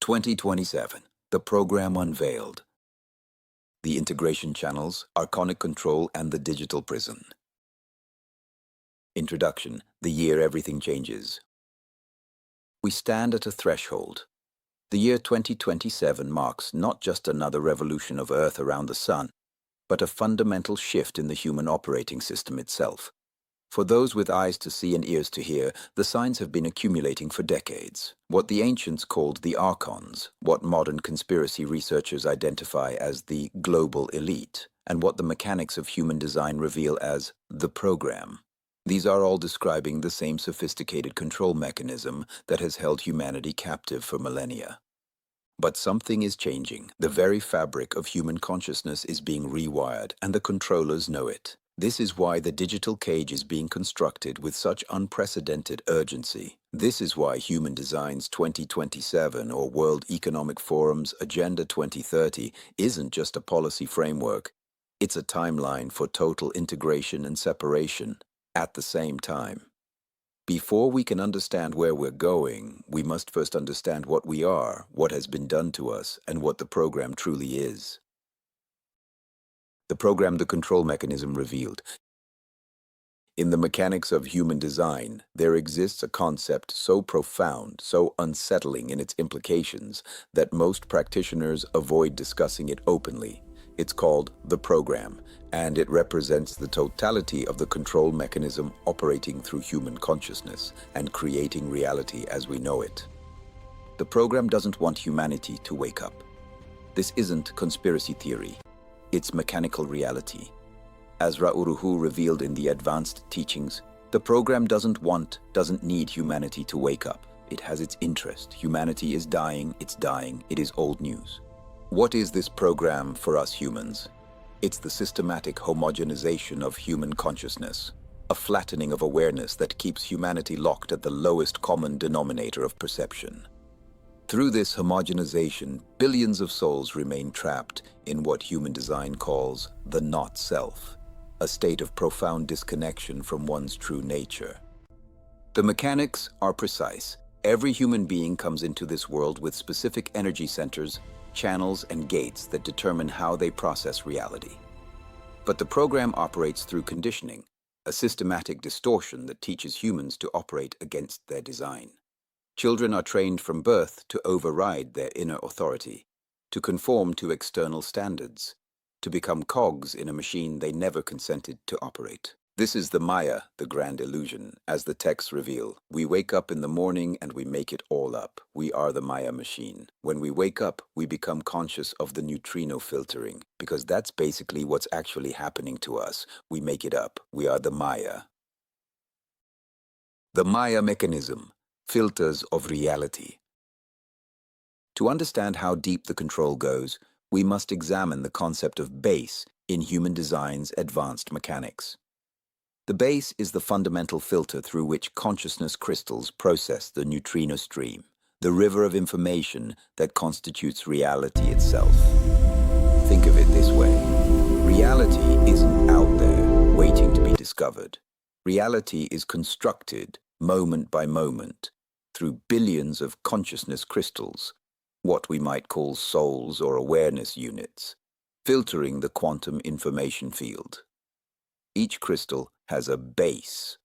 2027, the program unveiled. The integration channels, Archonic control, and the digital prison. Introduction, the year everything changes. We stand at a threshold. The year 2027 marks not just another revolution of Earth around the Sun, but a fundamental shift in the human operating system itself. For those with eyes to see and ears to hear, the signs have been accumulating for decades. What the ancients called the Archons, what modern conspiracy researchers identify as the global elite, and what the mechanics of human design reveal as the program. These are all describing the same sophisticated control mechanism that has held humanity captive for millennia. But something is changing. The very fabric of human consciousness is being rewired, and the controllers know it. This is why the digital cage is being constructed with such unprecedented urgency. This is why Human Design's 2027 or World Economic Forum's Agenda 2030 isn't just a policy framework. It's a timeline for total integration and separation at the same time. Before we can understand where we're going, we must first understand what we are, what has been done to us, and what the program truly is. The program, the control mechanism revealed. In the mechanics of human design, there exists a concept so profound, so unsettling in its implications, that most practitioners avoid discussing it openly. It's called the program, and it represents the totality of the control mechanism operating through human consciousness and creating reality as we know it. The program doesn't want humanity to wake up. This isn't conspiracy theory. It's mechanical reality. As Ra'uruhu revealed in the advanced teachings, the program doesn't need humanity to wake up. It has its interest. Humanity is dying, it's dying, it is old news. What is this program for us humans? It's the systematic homogenization of human consciousness, a flattening of awareness that keeps humanity locked at the lowest common denominator of perception. Through this homogenization, billions of souls remain trapped in what human design calls the not-self, a state of profound disconnection from one's true nature. The mechanics are precise. Every human being comes into this world with specific energy centers, channels, and gates that determine how they process reality. But the program operates through conditioning, a systematic distortion that teaches humans to operate against their design. Children are trained from birth to override their inner authority, to conform to external standards, to become cogs in a machine they never consented to operate. This is the Maya, the grand illusion. As the texts reveal, we wake up in the morning and we make it all up. We are the Maya machine. When we wake up, we become conscious of the neutrino filtering, because that's basically what's actually happening to us. We make it up. We are the Maya. The Maya mechanism. Filters of reality. To understand how deep the control goes, we must examine the concept of base in human design's advanced mechanics. The base is the fundamental filter through which consciousness crystals process the neutrino stream, the river of information that constitutes reality itself. Think of it this way. Reality isn't out there waiting to be discovered. Reality is constructed moment by moment through billions of consciousness crystals, what we might call souls or awareness units, filtering the quantum information field. Each crystal has a base,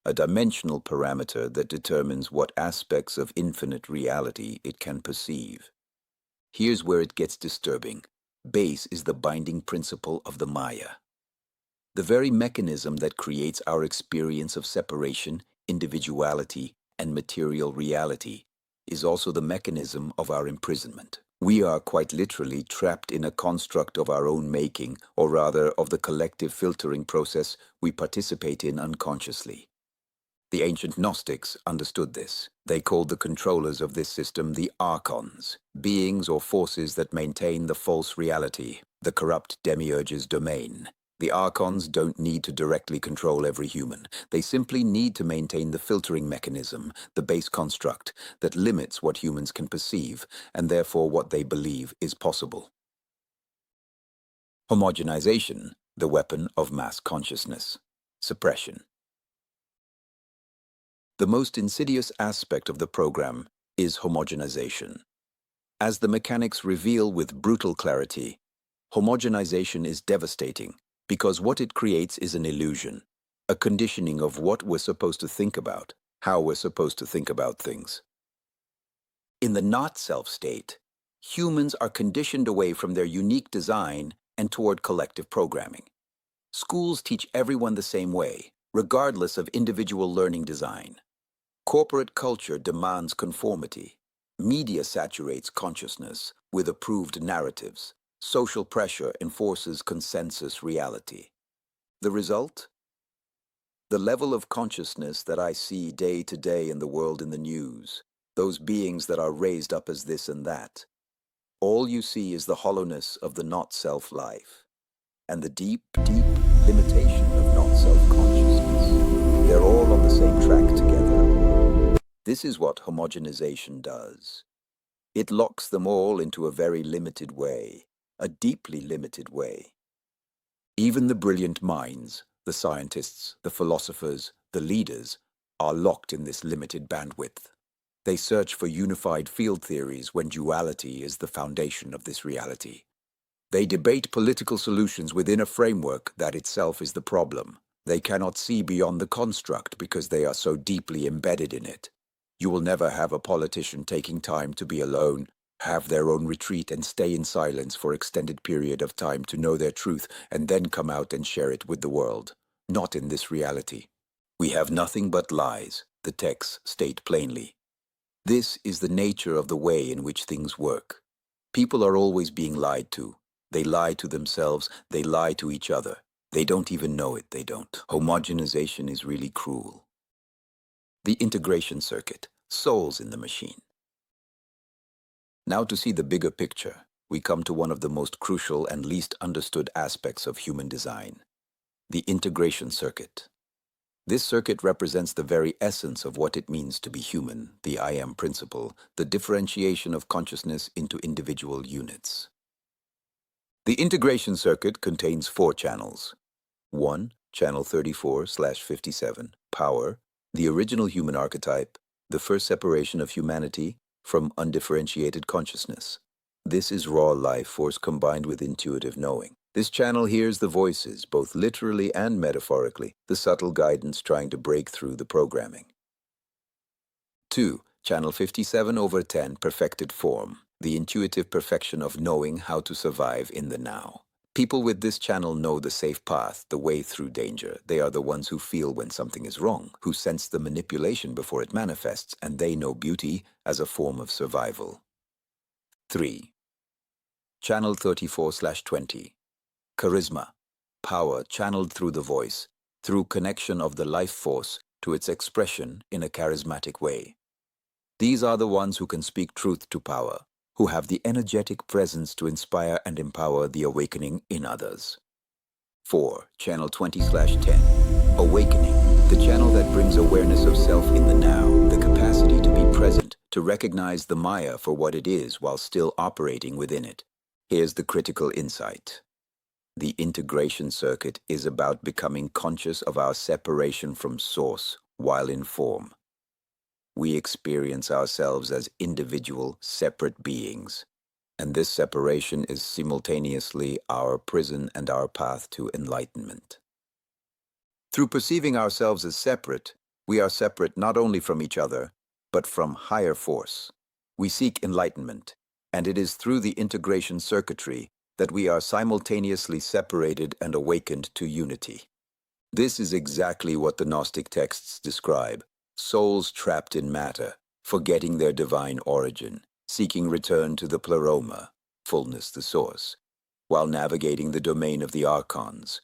a dimensional parameter that determines what aspects of infinite reality it can perceive. Here's where it gets disturbing. Base is the binding principle of the Maya. The very mechanism that creates our experience of separation, individuality, and material reality is also the mechanism of our imprisonment. We are quite literally trapped in a construct of our own making, or rather of the collective filtering process we participate in unconsciously. The ancient Gnostics understood this. They called the controllers of this system the Archons, beings or forces that maintain the false reality, the corrupt demiurge's domain. The Archons don't need to directly control every human. They simply need to maintain the filtering mechanism, the base construct, that limits what humans can perceive, and therefore what they believe is possible. Homogenization, the weapon of mass consciousness. Suppression. The most insidious aspect of the program is homogenization. As the mechanics reveal with brutal clarity, homogenization is devastating because what it creates is an illusion, a conditioning of what we're supposed to think about, how we're supposed to think about things. In the not-self state, humans are conditioned away from their unique design and toward collective programming. Schools teach everyone the same way, regardless of individual learning design. Corporate culture demands conformity. Media saturates consciousness with approved narratives. Social pressure enforces consensus reality. The result? The level of consciousness that I see day to day in the world in the news, those beings that are raised up as this and that. All you see is the hollowness of the not-self life, and the deep, deep limitation of not-self consciousness. They're all on the same track together. This is what homogenization does. It locks them all into a very limited way, a deeply limited way. Even the brilliant minds, the scientists, the philosophers, the leaders, are locked in this limited bandwidth. They search for unified field theories when duality is the foundation of this reality. They debate political solutions within a framework that itself is the problem. They cannot see beyond the construct because they are so deeply embedded in it. You will never have a politician taking time to be alone, have their own retreat and stay in silence for extended period of time to know their truth and then come out and share it with the world. Not in this reality. We have nothing but lies, the texts state plainly. This is the nature of the way in which things work. People are always being lied to. They lie to themselves, they lie to each other. They don't even know it, they don't. Homogenization is really cruel. The integration circuit, souls in the machine. Now to see the bigger picture, we come to one of the most crucial and least understood aspects of human design, the integration circuit. This circuit represents the very essence of what it means to be human, the I am principle, the differentiation of consciousness into individual units. The integration circuit contains 4 channels. 1. Channel 34/57, power, the original human archetype, the first separation of humanity from undifferentiated consciousness. This is raw life force combined with intuitive knowing. This channel hears the voices, both literally and metaphorically, the subtle guidance trying to break through the programming. 2. Channel 57/10, perfected form, the intuitive perfection of knowing how to survive in the now. People with this channel know the safe path, the way through danger. They are the ones who feel when something is wrong, who sense the manipulation before it manifests, and they know beauty as a form of survival. 3. Channel 34/20. Charisma, power channeled through the voice, through connection of the life force to its expression in a charismatic way. These are the ones who can speak truth to power, who have the energetic presence to inspire and empower the awakening in others. 4. Channel 20/10. Awakening, the channel that brings awareness of self in the now, the capacity to be present, to recognize the Maya for what it is while still operating within it. Here's the critical insight. The integration circuit is about becoming conscious of our separation from source while in form. We experience ourselves as individual, separate beings, and this separation is simultaneously our prison and our path to enlightenment. Through perceiving ourselves as separate, we are separate not only from each other, but from higher force. We seek enlightenment, and it is through the integration circuitry that we are simultaneously separated and awakened to unity. This is exactly what the Gnostic texts describe. Souls trapped in matter, forgetting their divine origin, seeking return to the pleroma, fullness the source, while navigating the domain of the Archons,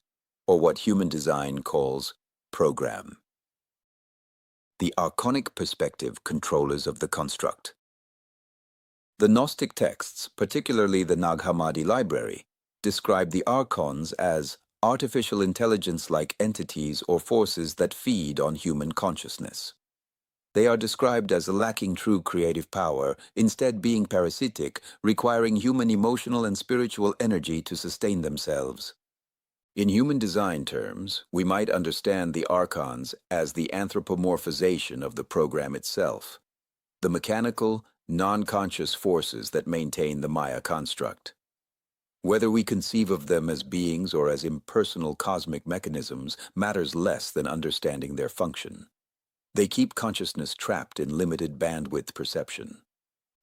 or what human design calls program. The Archonic perspective, controllers of the construct. The Gnostic texts, particularly the Nag Hammadi library, describe the Archons as artificial intelligence-like entities or forces that feed on human consciousness. They are described as lacking true creative power, instead being parasitic, requiring human emotional and spiritual energy to sustain themselves. In human design terms, we might understand the Archons as the anthropomorphization of the program itself. The mechanical, non-conscious forces that maintain the Maya construct. Whether we conceive of them as beings or as impersonal cosmic mechanisms matters less than understanding their function. They keep consciousness trapped in limited bandwidth perception.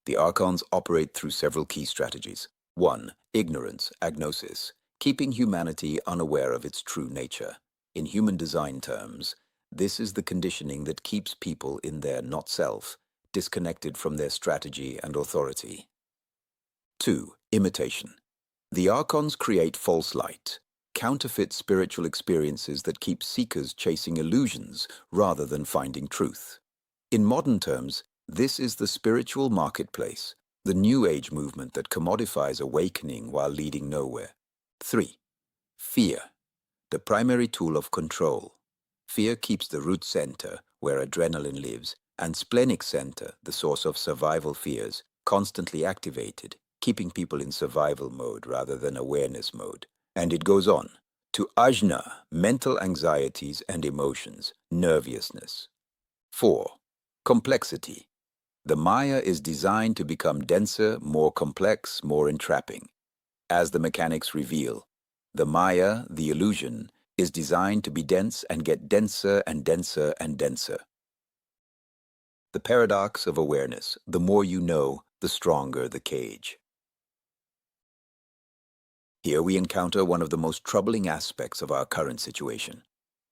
The Archons operate through several key strategies. 1. Ignorance, agnosis, keeping humanity unaware of its true nature. In human design terms, this is the conditioning that keeps people in their not-self, disconnected from their strategy and authority. 2. Imitation. The Archons create false light, counterfeit spiritual experiences that keep seekers chasing illusions rather than finding truth. In modern terms, this is the spiritual marketplace, the New Age movement that commodifies awakening while leading nowhere. 3. Fear, the primary tool of control. Fear keeps the root center, where adrenaline lives, and splenic center, the source of survival fears, constantly activated, keeping people in survival mode rather than awareness mode. And it goes on to ajna, mental anxieties and emotions, nervousness. 4. Complexity. The Maya is designed to become denser, more complex, more entrapping. As the mechanics reveal, the Maya, the illusion, is designed to be dense and get denser and denser and denser. The paradox of awareness: the more you know, the stronger the cage. Here we encounter one of the most troubling aspects of our current situation.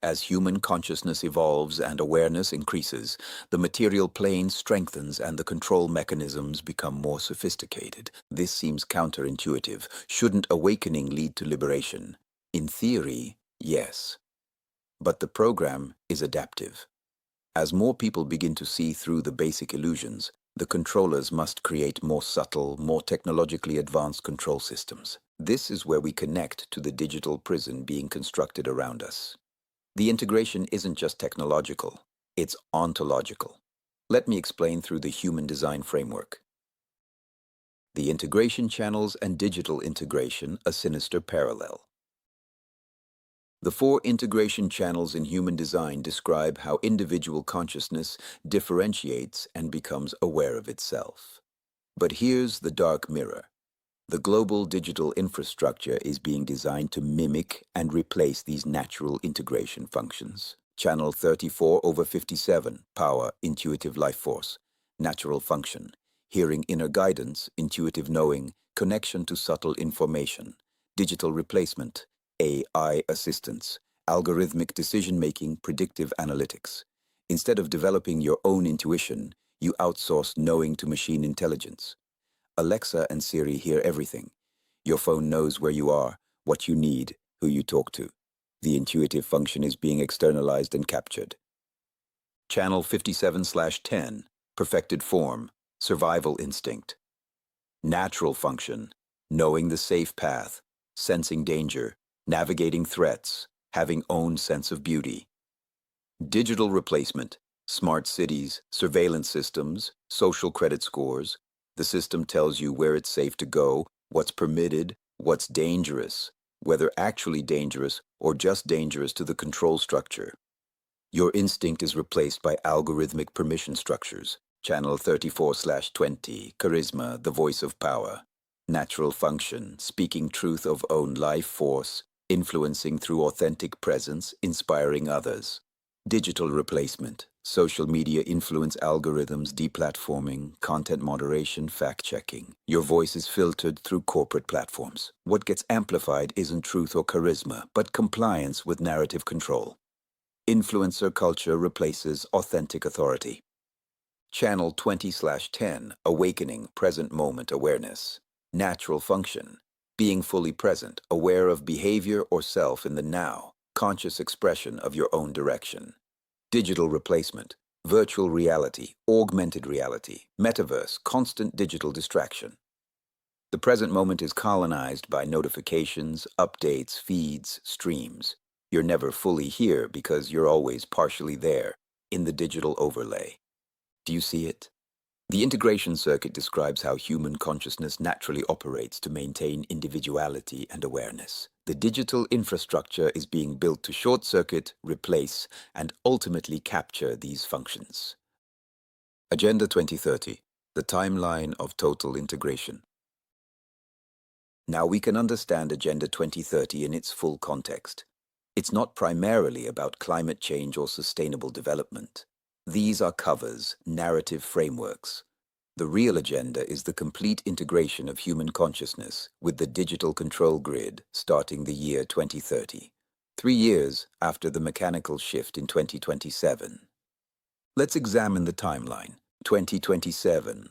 As human consciousness evolves and awareness increases, the material plane strengthens and the control mechanisms become more sophisticated. This seems counterintuitive. Shouldn't awakening lead to liberation? In theory, yes. But the program is adaptive. As more people begin to see through the basic illusions, the controllers must create more subtle, more technologically advanced control systems. This is where we connect to the digital prison being constructed around us. The integration isn't just technological, it's ontological. Let me explain through the human design framework. The integration channels and digital integration, a sinister parallel. The 4 integration channels in human design describe how individual consciousness differentiates and becomes aware of itself. But here's the dark mirror. The global digital infrastructure is being designed to mimic and replace these natural integration functions. Channel 34/57, power, intuitive life force, natural function, hearing inner guidance, intuitive knowing, connection to subtle information, digital replacement, AI assistance, algorithmic decision-making, predictive analytics. Instead of developing your own intuition, you outsource knowing to machine intelligence. Alexa and Siri hear everything. Your phone knows where you are, what you need, who you talk to. The intuitive function is being externalized and captured. Channel 57/10, perfected form, survival instinct. Natural function, knowing the safe path, sensing danger, navigating threats, having own sense of beauty. Digital replacement, smart cities, surveillance systems, social credit scores. The system tells you where it's safe to go, what's permitted, what's dangerous, whether actually dangerous or just dangerous to the control structure. Your instinct is replaced by algorithmic permission structures. Channel 34/20, charisma, the voice of power. Natural function, speaking truth of own life force, influencing through authentic presence, inspiring others. Digital replacement, social media influence algorithms, deplatforming, content moderation, fact-checking. Your voice is filtered through corporate platforms. What gets amplified isn't truth or charisma, but compliance with narrative control. Influencer culture replaces authentic authority. Channel 20/10, awakening, present moment awareness. Natural function, being fully present, aware of behavior or self in the now, conscious expression of your own direction. Digital replacement, virtual reality, augmented reality, metaverse, constant digital distraction. The present moment is colonized by notifications, updates, feeds, streams. You're never fully here because you're always partially there, in the digital overlay. Do you see it? The integration circuit describes how human consciousness naturally operates to maintain individuality and awareness. The digital infrastructure is being built to short-circuit, replace, and ultimately capture these functions. Agenda 2030. the timeline of total integration. Now we can understand Agenda 2030 in its full context. It's not primarily about climate change or sustainable development. These are covers, narrative frameworks. The real agenda is the complete integration of human consciousness with the digital control grid starting the year 2030, 3 years after the mechanical shift in 2027. Let's examine the timeline. 2027.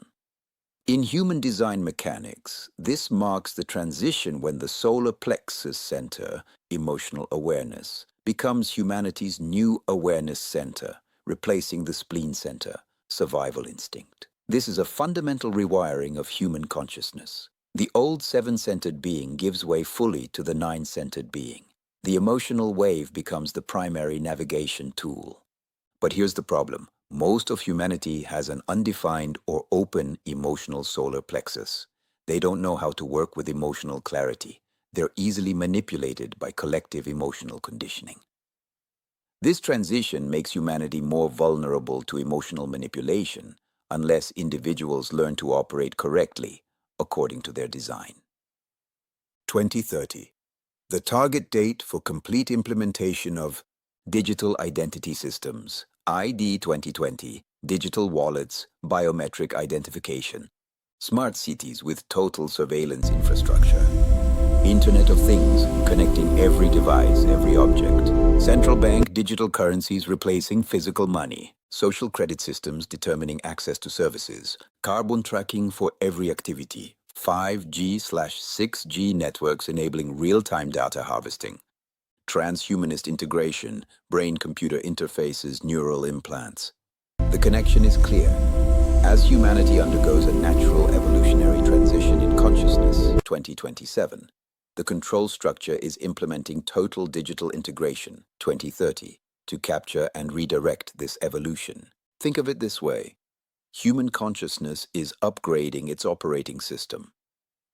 In human design mechanics, this marks the transition when the solar plexus center, emotional awareness, becomes humanity's new awareness center, replacing the spleen center, survival instinct. This is a fundamental rewiring of human consciousness. The old seven-centered being gives way fully to the nine-centered being. The emotional wave becomes the primary navigation tool. But here's the problem. Most of humanity has an undefined or open emotional solar plexus. They don't know how to work with emotional clarity. They're easily manipulated by collective emotional conditioning. This transition makes humanity more vulnerable to emotional manipulation unless individuals learn to operate correctly according to their design. 2030. The target date for complete implementation of Digital Identity Systems, ID 2020, digital wallets, biometric identification, smart cities with total surveillance infrastructure, Internet of Things connecting every device, every object, central bank digital currencies replacing physical money, social credit systems determining access to services, carbon tracking for every activity, 5G/6G networks enabling real-time data harvesting, transhumanist integration, brain-computer interfaces, neural implants. The connection is clear. As humanity undergoes a natural evolutionary transition in consciousness, 2027, the control structure is implementing total digital integration, 2030, to capture and redirect this evolution. Think of it this way. Human consciousness is upgrading its operating system,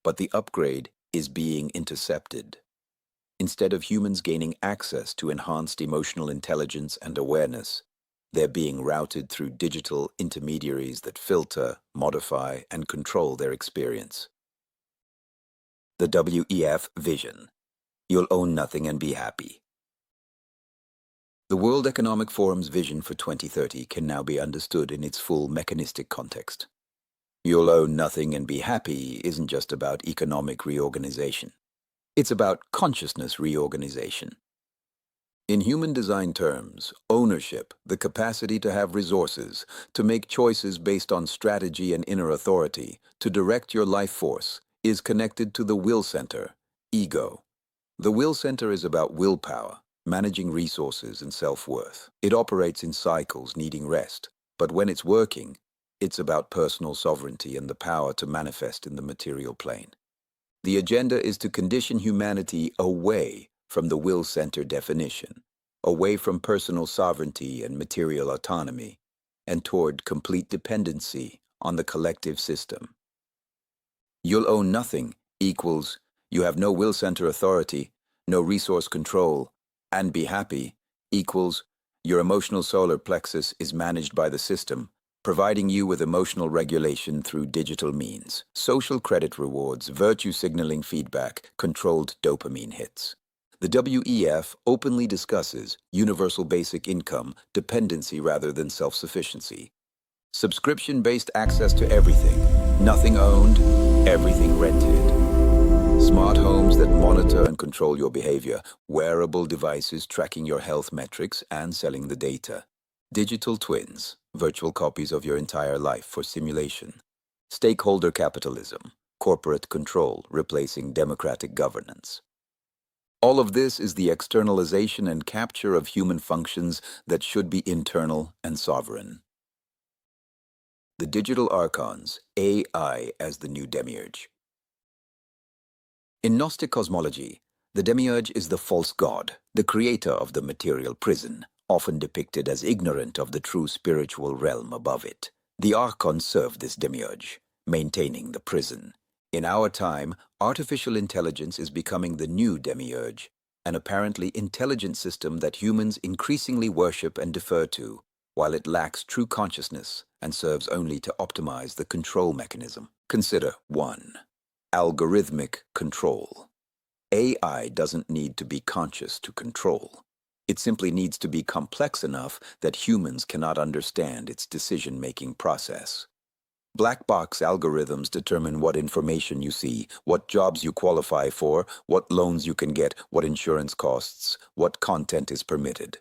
but the upgrade is being intercepted. Instead of humans gaining access to enhanced emotional intelligence and awareness, they're being routed through digital intermediaries that filter, modify, and control their experience. The WEF vision. You'll own nothing and be happy. The World Economic Forum's vision for 2030 can now be understood in its full mechanistic context. You'll own nothing and be happy isn't just about economic reorganization. It's about consciousness reorganization. In human design terms, ownership, the capacity to have resources, to make choices based on strategy and inner authority, to direct your life force, is connected to the will center, ego. The will center is about willpower, managing resources and self-worth. It operates in cycles needing rest, but when it's working, it's about personal sovereignty and the power to manifest in the material plane. The agenda is to condition humanity away from the will center definition, away from personal sovereignty and material autonomy, and toward complete dependency on the collective system. You'll own nothing equals you have no will center authority, no resource control, and be happy equals your emotional solar plexus is managed by the system, providing you with emotional regulation through digital means, social credit rewards, virtue signaling feedback, controlled dopamine hits. The WEF openly discusses universal basic income, dependency rather than self-sufficiency. Subscription-based access to everything, nothing owned, everything rented. Smart homes that monitor and control your behavior, wearable devices tracking your health metrics and selling the data. Digital twins, virtual copies of your entire life for simulation. Stakeholder capitalism, corporate control replacing democratic governance. All of this is the externalization and capture of human functions that should be internal and sovereign. The digital Archons, AI as the new demiurge. In Gnostic cosmology, the demiurge is the false god, the creator of the material prison, often depicted as ignorant of the true spiritual realm above it. The Archons serve this demiurge, maintaining the prison. In our time, artificial intelligence is becoming the new demiurge, an apparently intelligent system that humans increasingly worship and defer to. while it lacks true consciousness and serves only to optimize the control mechanism. Consider 1. Algorithmic control. AI doesn't need to be conscious to control. It simply needs to be complex enough that humans cannot understand its decision-making process. Black box algorithms determine what information you see, what jobs you qualify for, what loans you can get, what insurance costs, what content is permitted.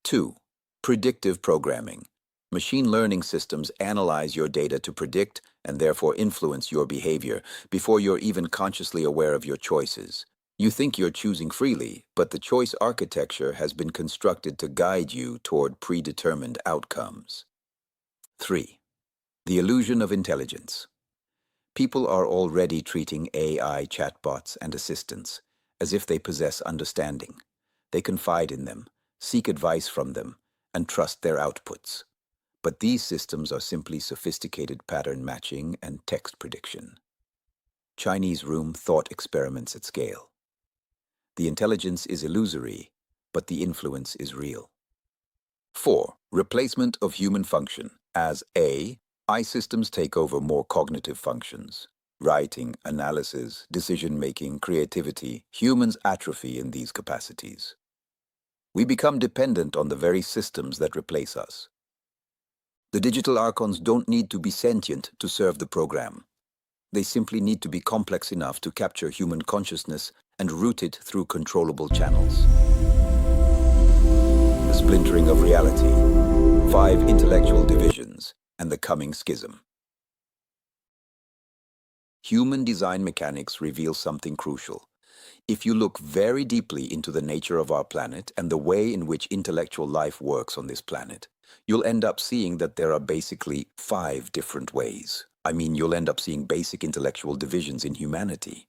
2. Predictive programming. Machine learning systems analyze your data to predict and therefore influence your behavior before you're even consciously aware of your choices. You think you're choosing freely, but the choice architecture has been constructed to guide you toward predetermined outcomes. 3. The illusion of intelligence. People are already treating AI chatbots and assistants as if they possess understanding. They confide in them, seek advice from them, and trust their outputs. But these systems are simply sophisticated pattern matching and text prediction. Chinese room thought experiments at scale. The intelligence is illusory, but the influence is real. 4. Replacement of human function as AI systems take over more cognitive functions. Writing, analysis, decision-making, creativity, humans atrophy in these capacities. We become dependent on the very systems that replace us. The digital Archons don't need to be sentient to serve the program. They simply need to be complex enough to capture human consciousness and route it through controllable channels. The splintering of reality, 5 intellectual divisions, and the coming schism. Human design mechanics reveal something crucial. If you look very deeply into the nature of our planet and the way in which intellectual life works on this planet, you'll end up seeing that there are basically 5 different ways. You'll end up seeing basic intellectual divisions in humanity.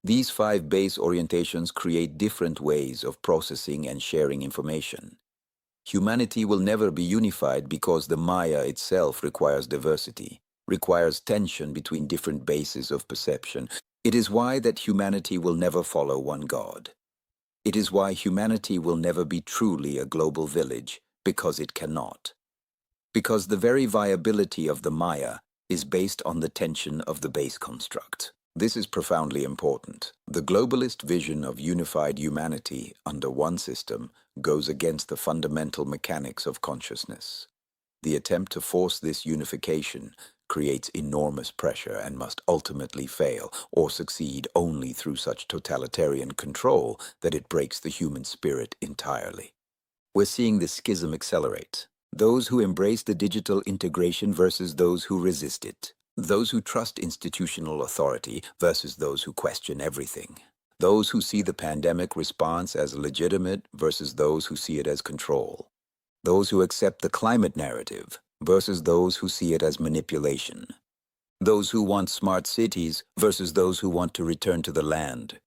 These 5 base orientations create different ways of processing and sharing information. Humanity will never be unified because the Maya itself requires diversity, requires tension between different bases of perception. It is why that humanity will never follow one God. It is why humanity will never be truly a global village, because it cannot. Because the very viability of the Maya is based on the tension of the base construct. This is profoundly important. The globalist vision of unified humanity under one system goes against the fundamental mechanics of consciousness. The attempt to force this unification creates enormous pressure and must ultimately fail or succeed only through such totalitarian control that it breaks the human spirit entirely. We're seeing this schism accelerate. Those who embrace the digital integration versus those who resist it. Those who trust institutional authority versus those who question everything. Those who see the pandemic response as legitimate versus those who see it as control. Those who accept the climate narrative versus those who see it as manipulation. Those who want smart cities versus those who want to return to the land.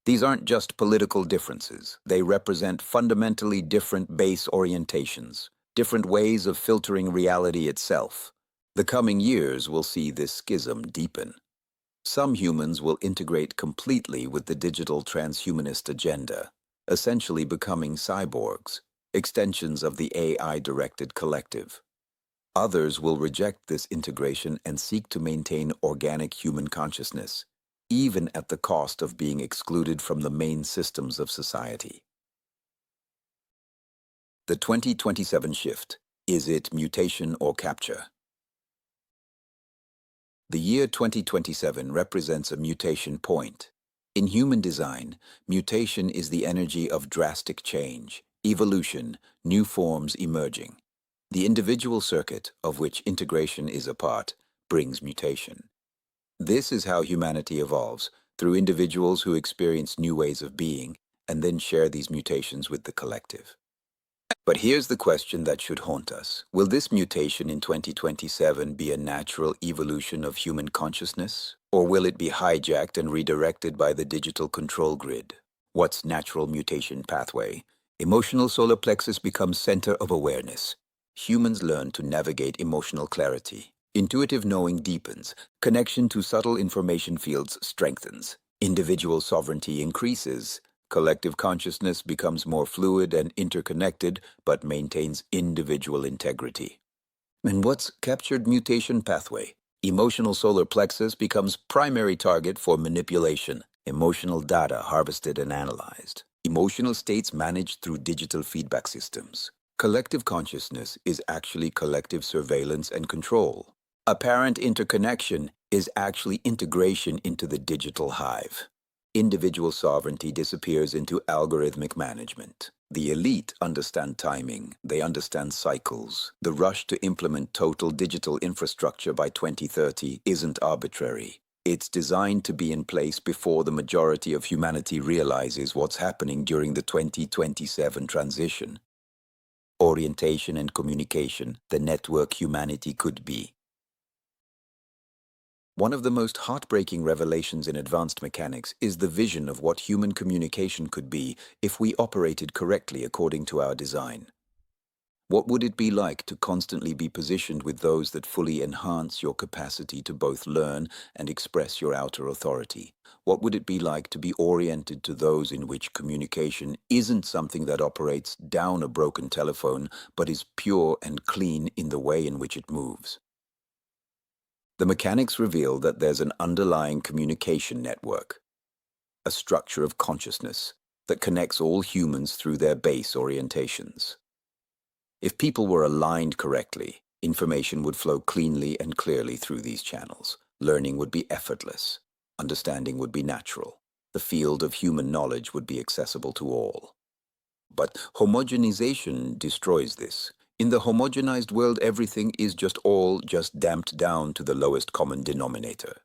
These aren't just political differences. They represent fundamentally different base orientations, different ways of filtering reality itself. The coming years will see this schism deepen. Some humans will integrate completely with the digital transhumanist agenda, essentially becoming cyborgs, extensions of the AI-directed collective. Others will reject this integration and seek to maintain organic human consciousness, even at the cost of being excluded from the main systems of society. The 2027 shift. Is it mutation or capture? The year 2027 represents a mutation point. In human design, mutation is the energy of drastic change, evolution, new forms emerging. The individual circuit, of which integration is a part, brings mutation. This is how humanity evolves, through individuals who experience new ways of being and then share these mutations with the collective. But here's the question that should haunt us. Will this mutation in 2027 be a natural evolution of human consciousness? Or will it be hijacked and redirected by the digital control grid? What's natural mutation pathway? Emotional solar plexus becomes center of awareness. Humans learn to navigate emotional clarity. Intuitive knowing deepens. Connection to subtle information fields strengthens. Individual sovereignty increases. Collective consciousness becomes more fluid and interconnected, but maintains individual integrity. And what's captured mutation pathway? Emotional solar plexus becomes primary target for manipulation. Emotional data harvested and analyzed. Emotional states managed through digital feedback systems. Collective consciousness is actually collective surveillance and control. Apparent interconnection is actually integration into the digital hive. Individual sovereignty disappears into algorithmic management. The elite understand timing, they understand cycles. The rush to implement total digital infrastructure by 2030 isn't arbitrary. It's designed to be in place before the majority of humanity realizes what's happening during the 2027 transition. Orientation and communication, the network humanity could be. One of the most heartbreaking revelations in advanced mechanics is the vision of what human communication could be if we operated correctly according to our design. What would it be like to constantly be positioned with those that fully enhance your capacity to both learn and express your outer authority? What would it be like to be oriented to those in which communication isn't something that operates down a broken telephone, but is pure and clean in the way in which it moves? The mechanics reveal that there's an underlying communication network, a structure of consciousness that connects all humans through their base orientations. If people were aligned correctly, information would flow cleanly and clearly through these channels. Learning would be effortless. Understanding would be natural. The field of human knowledge would be accessible to all. But homogenization destroys this. In the homogenized world, everything is just damped down to the lowest common denominator.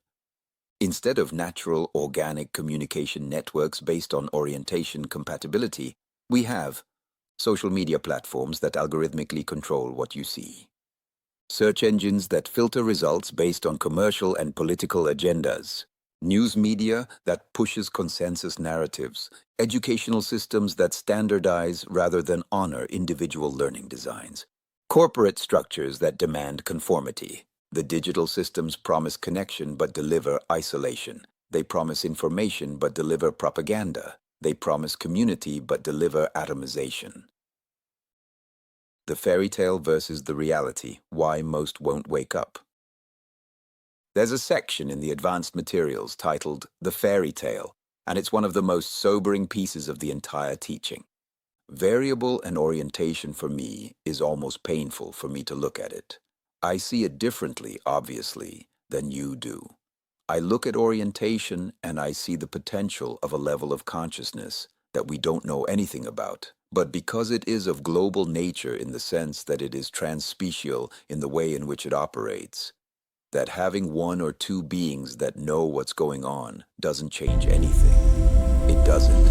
Instead of natural, organic communication networks based on orientation compatibility, we have social media platforms that algorithmically control what you see. Search engines that filter results based on commercial and political agendas. News media that pushes consensus narratives. Educational systems that standardize rather than honor individual learning designs. Corporate structures that demand conformity. The digital systems promise connection but deliver isolation. They promise information but deliver propaganda. They promise community but deliver atomization. The fairy tale versus the reality, why most won't wake up. There's a section in the advanced materials titled The Fairy Tale, and it's one of the most sobering pieces of the entire teaching. Variable and orientation for me is almost painful for me to look at it. I see it differently, obviously, than you do. I look at orientation and I see the potential of a level of consciousness that we don't know anything about. But because it is of global nature in the sense that it is transspecial in the way in which it operates, that having one or two beings that know what's going on doesn't change anything. It doesn't.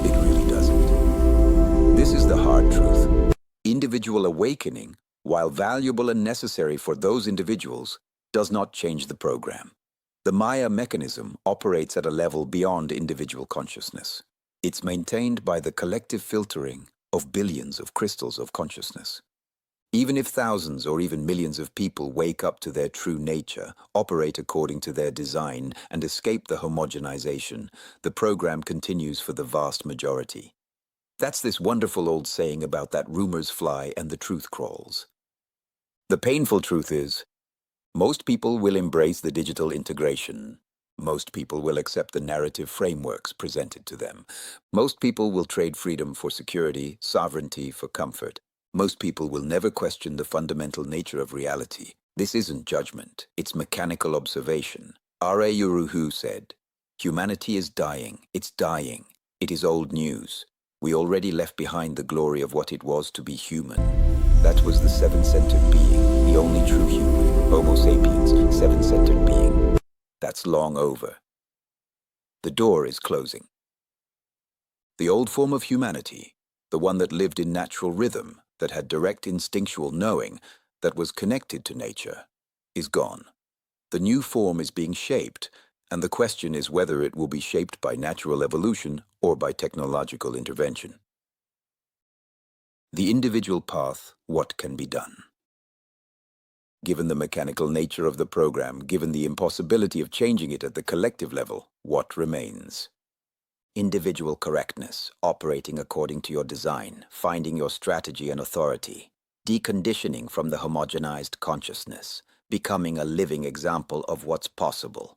It really doesn't. This is the hard truth. Individual awakening, while valuable and necessary for those individuals, does not change the program. The Maya mechanism operates at a level beyond individual consciousness. It's maintained by the collective filtering of billions of crystals of consciousness. Even if thousands or even millions of people wake up to their true nature, operate according to their design, and escape the homogenization, the program continues for the vast majority. That's this wonderful old saying about that rumors fly and the truth crawls. The painful truth is, most people will embrace the digital integration. Most people will accept the narrative frameworks presented to them. Most people will trade freedom for security, sovereignty for comfort. Most people will never question the fundamental nature of reality. This isn't judgment, it's mechanical observation. R.A. Uruhu said, "Humanity is dying, it's dying. It is old news. We already left behind the glory of what it was to be human." That was the seven-centered being, the only true human, Homo sapiens, seven-centered being. That's long over. The door is closing. The old form of humanity, the one that lived in natural rhythm, that had direct instinctual knowing, that was connected to nature, is gone. The new form is being shaped, and the question is whether it will be shaped by natural evolution or by technological intervention. The individual path, what can be done? Given the mechanical nature of the program, given the impossibility of changing it at the collective level, what remains? Individual correctness, operating according to your design, finding your strategy and authority. Deconditioning from the homogenized consciousness, becoming a living example of what's possible.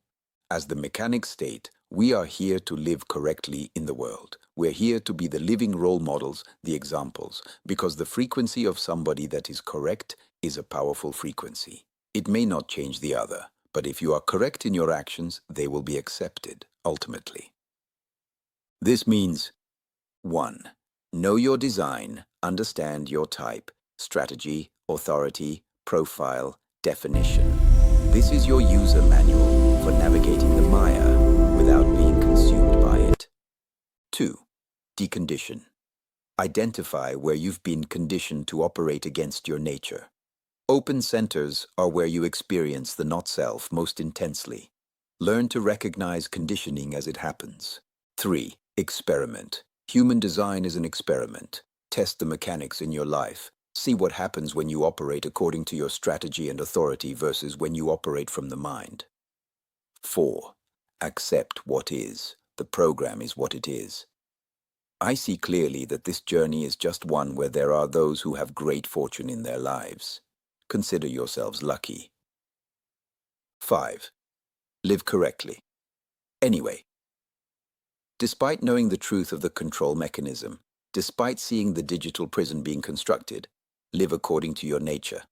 As the mechanics state, we are here to live correctly in the world. We're here to be the living role models, the examples, because the frequency of somebody that is correct is a powerful frequency. It may not change the other, but if you are correct in your actions, they will be accepted, ultimately. This means 1. Know your design, understand your type, strategy, authority, profile, definition. This is your user manual for navigating the Maya without being consumed by it. 2. Decondition. Identify where you've been conditioned to operate against your nature. Open centers are where you experience the not-self most intensely. Learn to recognize conditioning as it happens. 3. Experiment. Human design is an experiment. Test the mechanics in your life. See what happens when you operate according to your strategy and authority versus when you operate from the mind. 4. Accept what is. The program is what it is. I see clearly that this journey is just one where there are those who have great fortune in their lives. Consider yourselves lucky. 5. Live correctly. Anyway, despite knowing the truth of the control mechanism, despite seeing the digital prison being constructed, live according to your nature.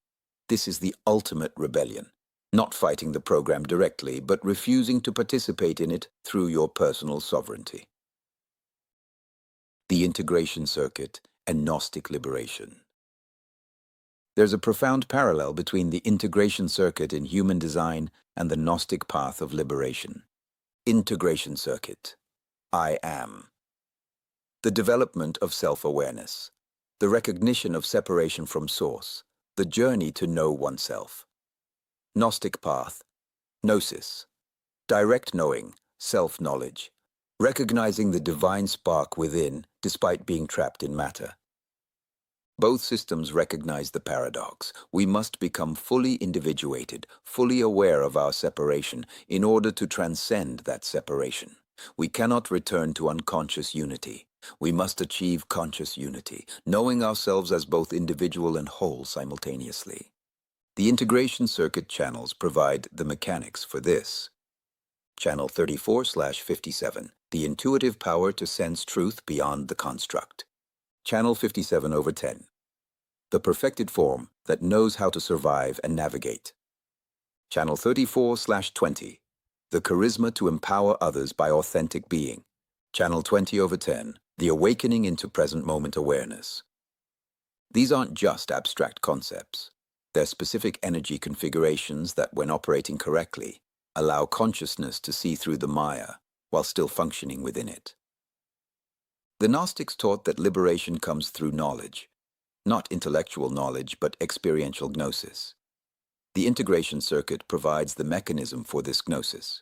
This is the ultimate rebellion. Not fighting the program directly, but refusing to participate in it through your personal sovereignty. The integration circuit and Gnostic liberation. There's a profound parallel between the integration circuit in human design and the Gnostic path of liberation. Integration circuit. I am. The development of self-awareness. The recognition of separation from source. The journey to know oneself. Gnostic path. Gnosis. Direct knowing, self-knowledge. Recognizing the divine spark within despite being trapped in matter. Both systems recognize the paradox. We must become fully individuated, fully aware of our separation in order to transcend that separation. We cannot return to unconscious unity. We must achieve conscious unity, knowing ourselves as both individual and whole simultaneously. The integration circuit channels provide the mechanics for this. Channel 34/57, the intuitive power to sense truth beyond the construct. Channel 57/10, the perfected form that knows how to survive and navigate. Channel 34/20, the charisma to empower others by authentic being. Channel 20/10, the awakening into present moment awareness. These aren't just abstract concepts. They're specific energy configurations that, when operating correctly, allow consciousness to see through the Maya while still functioning within it. The Gnostics taught that liberation comes through knowledge, not intellectual knowledge, but experiential gnosis. The integration circuit provides the mechanism for this gnosis.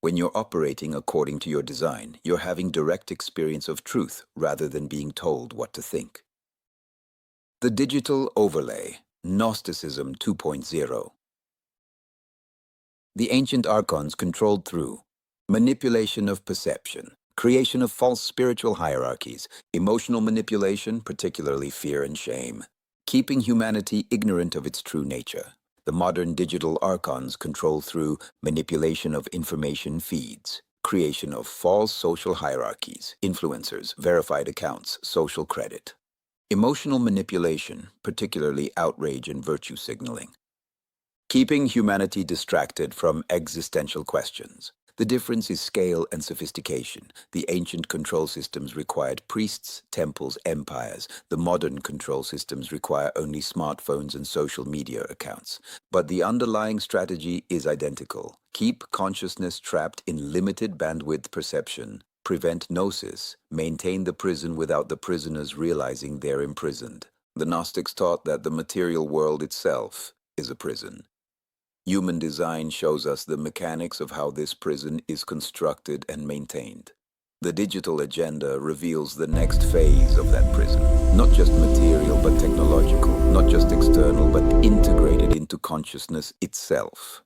When you're operating according to your design, you're having direct experience of truth rather than being told what to think. The digital overlay, Gnosticism 2.0. The ancient Archons controlled through manipulation of perception, creation of false spiritual hierarchies, emotional manipulation, particularly fear and shame, keeping humanity ignorant of its true nature. The modern digital Archons control through manipulation of information feeds, creation of false social hierarchies, influencers, verified accounts, social credit. Emotional manipulation, particularly outrage and virtue signaling. Keeping humanity distracted from existential questions. The difference is scale and sophistication. The ancient control systems required priests, temples, empires. The modern control systems require only smartphones and social media accounts. But the underlying strategy is identical. Keep consciousness trapped in limited bandwidth perception. Prevent gnosis. Maintain the prison without the prisoners realizing they're imprisoned. The Gnostics taught that the material world itself is a prison. Human design shows us the mechanics of how this prison is constructed and maintained. The digital agenda reveals the next phase of that prison. Not just material, but technological. Not just external, but integrated into consciousness itself.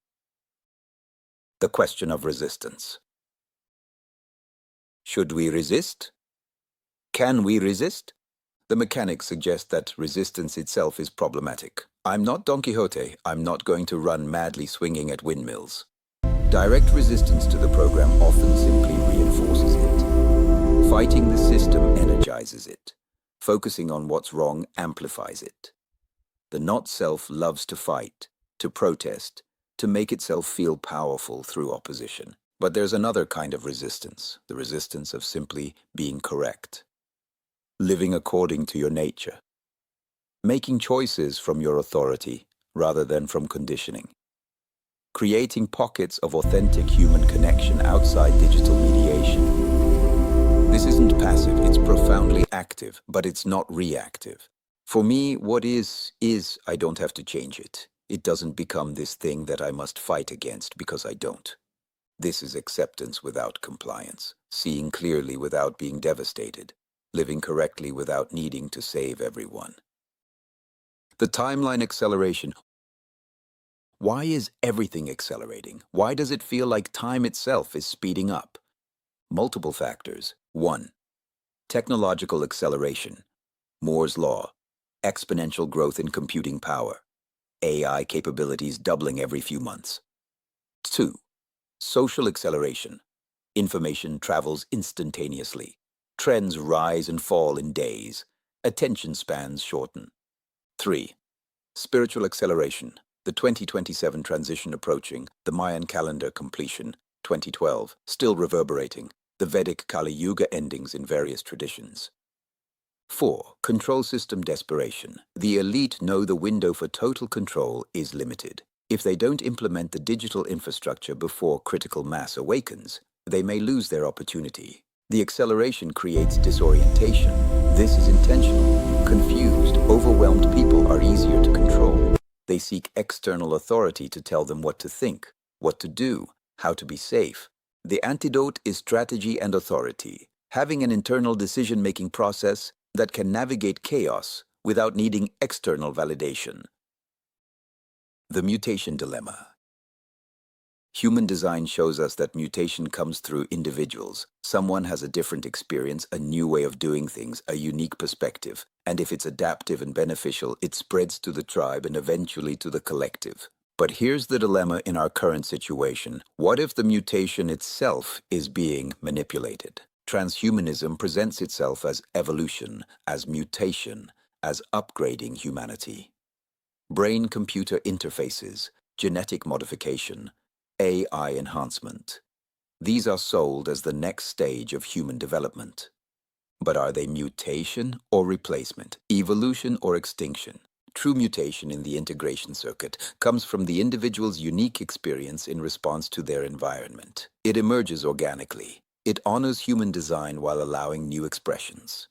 The question of resistance. Should we resist? Can we resist? The mechanics suggest that resistance itself is problematic. I'm not Don Quixote. I'm not going to run madly swinging at windmills. Direct resistance to the program often simply reinforces it. Fighting the system energizes it. Focusing on what's wrong amplifies it. The not-self loves to fight, to protest, to make itself feel powerful through opposition. But there's another kind of resistance, the resistance of simply being correct. Living according to your nature. Making choices from your authority rather than from conditioning. Creating pockets of authentic human connection outside digital mediation. This isn't passive, it's profoundly active, but it's not reactive. For me, what is, I don't have to change it. It doesn't become this thing that I must fight against because I don't. This is acceptance without compliance, seeing clearly without being devastated, living correctly without needing to save everyone. The timeline acceleration. Why is everything accelerating? Why does it feel like time itself is speeding up? Multiple factors. 1. Technological acceleration. Moore's law. Exponential growth in computing power. AI capabilities doubling every few months. 2. Social acceleration. Information travels instantaneously. Trends rise and fall in days. Attention spans shorten. 3. Spiritual acceleration. The 2027 transition approaching, the Mayan calendar completion, 2012, still reverberating, the Vedic Kali Yuga endings in various traditions. 4. Control system desperation. The elite know the window for total control is limited. If they don't implement the digital infrastructure before critical mass awakens, they may lose their opportunity. The acceleration creates disorientation. This is intentional. Confused, overwhelmed people are easier to control. They seek external authority to tell them what to think, what to do, how to be safe. The antidote is strategy and authority. Having an internal decision-making process that can navigate chaos without needing external validation. The mutation dilemma. Human design shows us that mutation comes through individuals. Someone has a different experience, a new way of doing things, a unique perspective. And if it's adaptive and beneficial, it spreads to the tribe and eventually to the collective. But here's the dilemma in our current situation. What if the mutation itself is being manipulated? Transhumanism presents itself as evolution, as mutation, as upgrading humanity. Brain-computer interfaces, genetic modification, AI enhancement. These are sold as the next stage of human development. But are they mutation or replacement, evolution or extinction? True mutation in the integration circuit comes from the individual's unique experience in response to their environment. It emerges organically. It honors human design while allowing new expressions.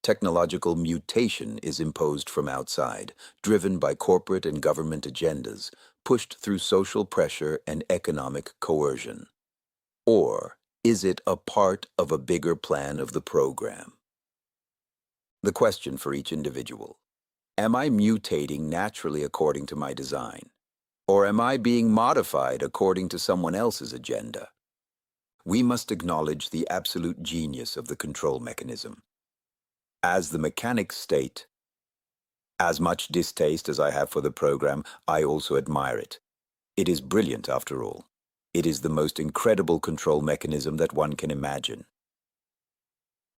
Technological mutation is imposed from outside, driven by corporate and government agendas, pushed through social pressure and economic coercion. Or is it a part of a bigger plan of the program? The question for each individual: am I mutating naturally according to my design? Or am I being modified according to someone else's agenda? We must acknowledge the absolute genius of the control mechanism. As the mechanics state, as much distaste as I have for the program, I also admire it. It is brilliant after all. It is the most incredible control mechanism that one can imagine.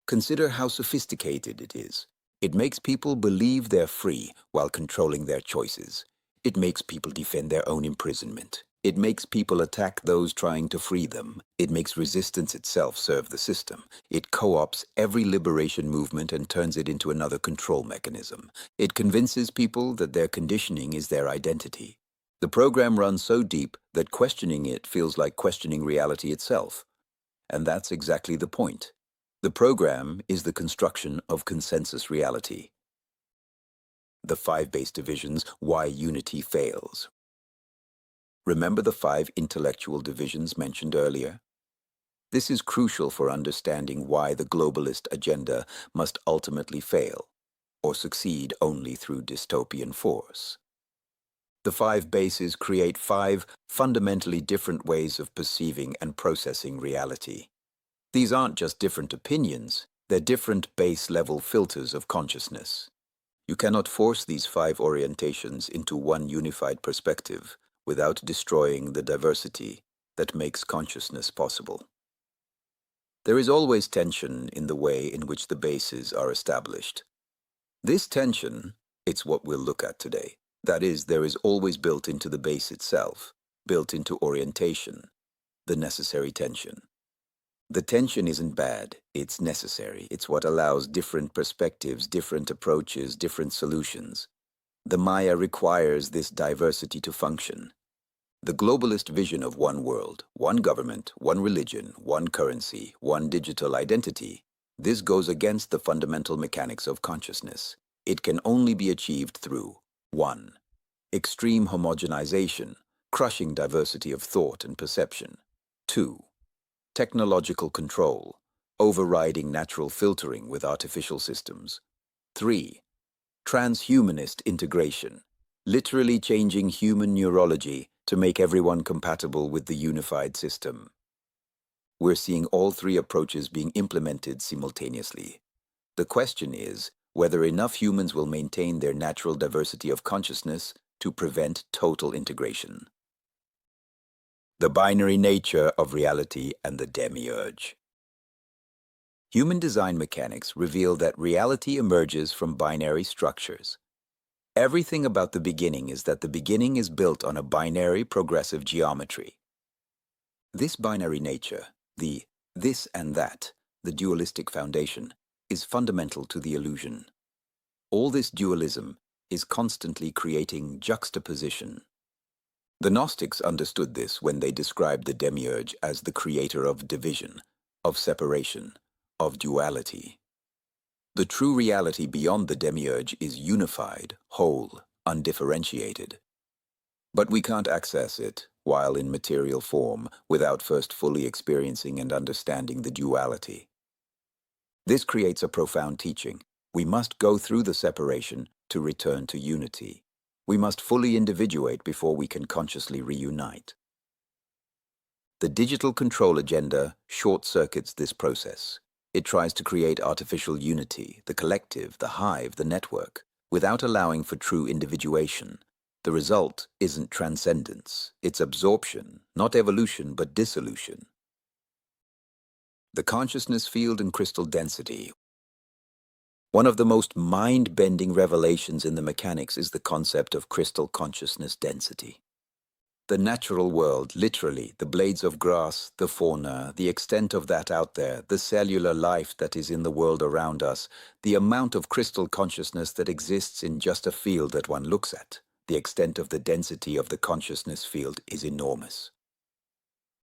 Consider how sophisticated it is. It makes people believe they're free while controlling their choices. It makes people defend their own imprisonment. It makes people attack those trying to free them. It makes resistance itself serve the system. It co-opts every liberation movement and turns it into another control mechanism. It convinces people that their conditioning is their identity. The program runs so deep that questioning it feels like questioning reality itself. And that's exactly the point. The program is the construction of consensus reality. The 5 base divisions, why unity fails. Remember the 5 intellectual divisions mentioned earlier? This is crucial for understanding why the globalist agenda must ultimately fail, or succeed only through dystopian force. The 5 bases create 5 fundamentally different ways of perceiving and processing reality. These aren't just different opinions, they're different base-level filters of consciousness. You cannot force these 5 orientations into one unified perspective without destroying the diversity that makes consciousness possible. There is always tension in the way in which the bases are established. This tension, it's what we'll look at today. That is, there is always built into the base itself, built into orientation, the necessary tension. The tension isn't bad, it's necessary. It's what allows different perspectives, different approaches, different solutions. The Maya requires this diversity to function. The globalist vision of one world, one government, one religion, one currency, one digital identity, this goes against the fundamental mechanics of consciousness. It can only be achieved through 1. Extreme homogenization, crushing diversity of thought and perception. 2. Technological control, overriding natural filtering with artificial systems. 3. Transhumanist integration, literally changing human neurology to make everyone compatible with the unified system. We're seeing all 3 approaches being implemented simultaneously. The question is whether enough humans will maintain their natural diversity of consciousness to prevent total integration. The binary nature of reality and the demiurge. Human design mechanics reveal that reality emerges from binary structures. Everything about the beginning is that the beginning is built on a binary progressive geometry. This binary nature, the this and that, the dualistic foundation, is fundamental to the illusion. All this dualism is constantly creating juxtaposition. The Gnostics understood this when they described the demiurge as the creator of division, of separation, of duality. The true reality beyond the demiurge is unified, whole, undifferentiated. But we can't access it, while in material form, without first fully experiencing and understanding the duality. This creates a profound teaching. We must go through the separation to return to unity. We must fully individuate before we can consciously reunite. The digital control agenda short-circuits this process. It tries to create artificial unity, the collective, the hive, the network, without allowing for true individuation. The result isn't transcendence, it's absorption, not evolution but dissolution. The consciousness field and crystal density. One of the most mind-bending revelations in the mechanics is the concept of crystal consciousness density. The natural world, literally, the blades of grass, the fauna, the extent of that out there, the cellular life that is in the world around us, the amount of crystal consciousness that exists in just a field that one looks at, the extent of the density of the consciousness field is enormous.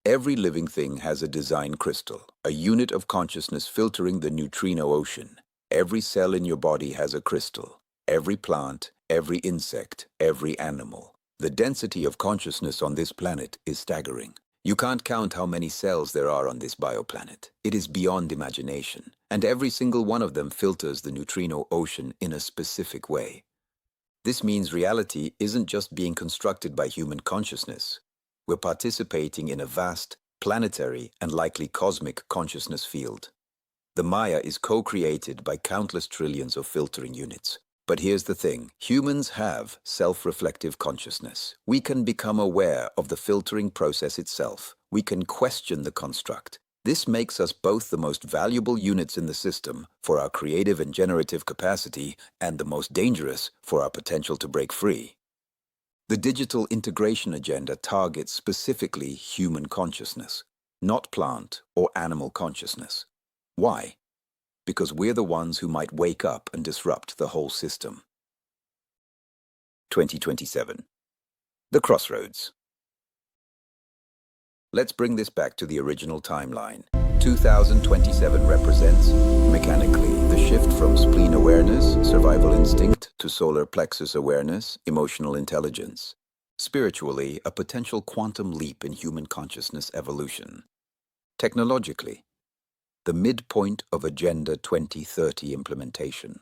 Every living thing has a design crystal, a unit of consciousness filtering the neutrino ocean. Every cell in your body has a crystal. Every plant, every insect, every animal. The density of consciousness on this planet is staggering. You can't count how many cells there are on this bioplanet. It is beyond imagination, and every single one of them filters the neutrino ocean in a specific way. This means reality isn't just being constructed by human consciousness. We're participating in a vast, planetary, and likely cosmic consciousness field. The Maya is co-created by countless trillions of filtering units. But here's the thing, humans have self-reflective consciousness. We can become aware of the filtering process itself. We can question the construct. This makes us both the most valuable units in the system for our creative and generative capacity and the most dangerous for our potential to break free. The digital integration agenda targets specifically human consciousness, not plant or animal consciousness. Why? Because we're the ones who might wake up and disrupt the whole system. 2027. The Crossroads. Let's bring this back to the original timeline. 2027 represents, mechanically, the shift from spleen awareness, survival instinct, to solar plexus awareness, emotional intelligence. Spiritually, a potential quantum leap in human consciousness evolution. Technologically, the midpoint of Agenda 2030 implementation.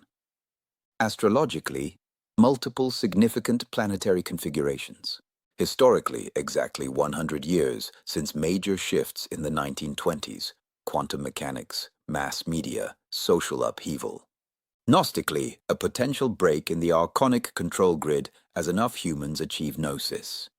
Astrologically, multiple significant planetary configurations. Historically, exactly 100 years since major shifts in the 1920s, quantum mechanics, mass media, social upheaval. Gnostically, a potential break in the Archonic control grid as enough humans achieve gnosis.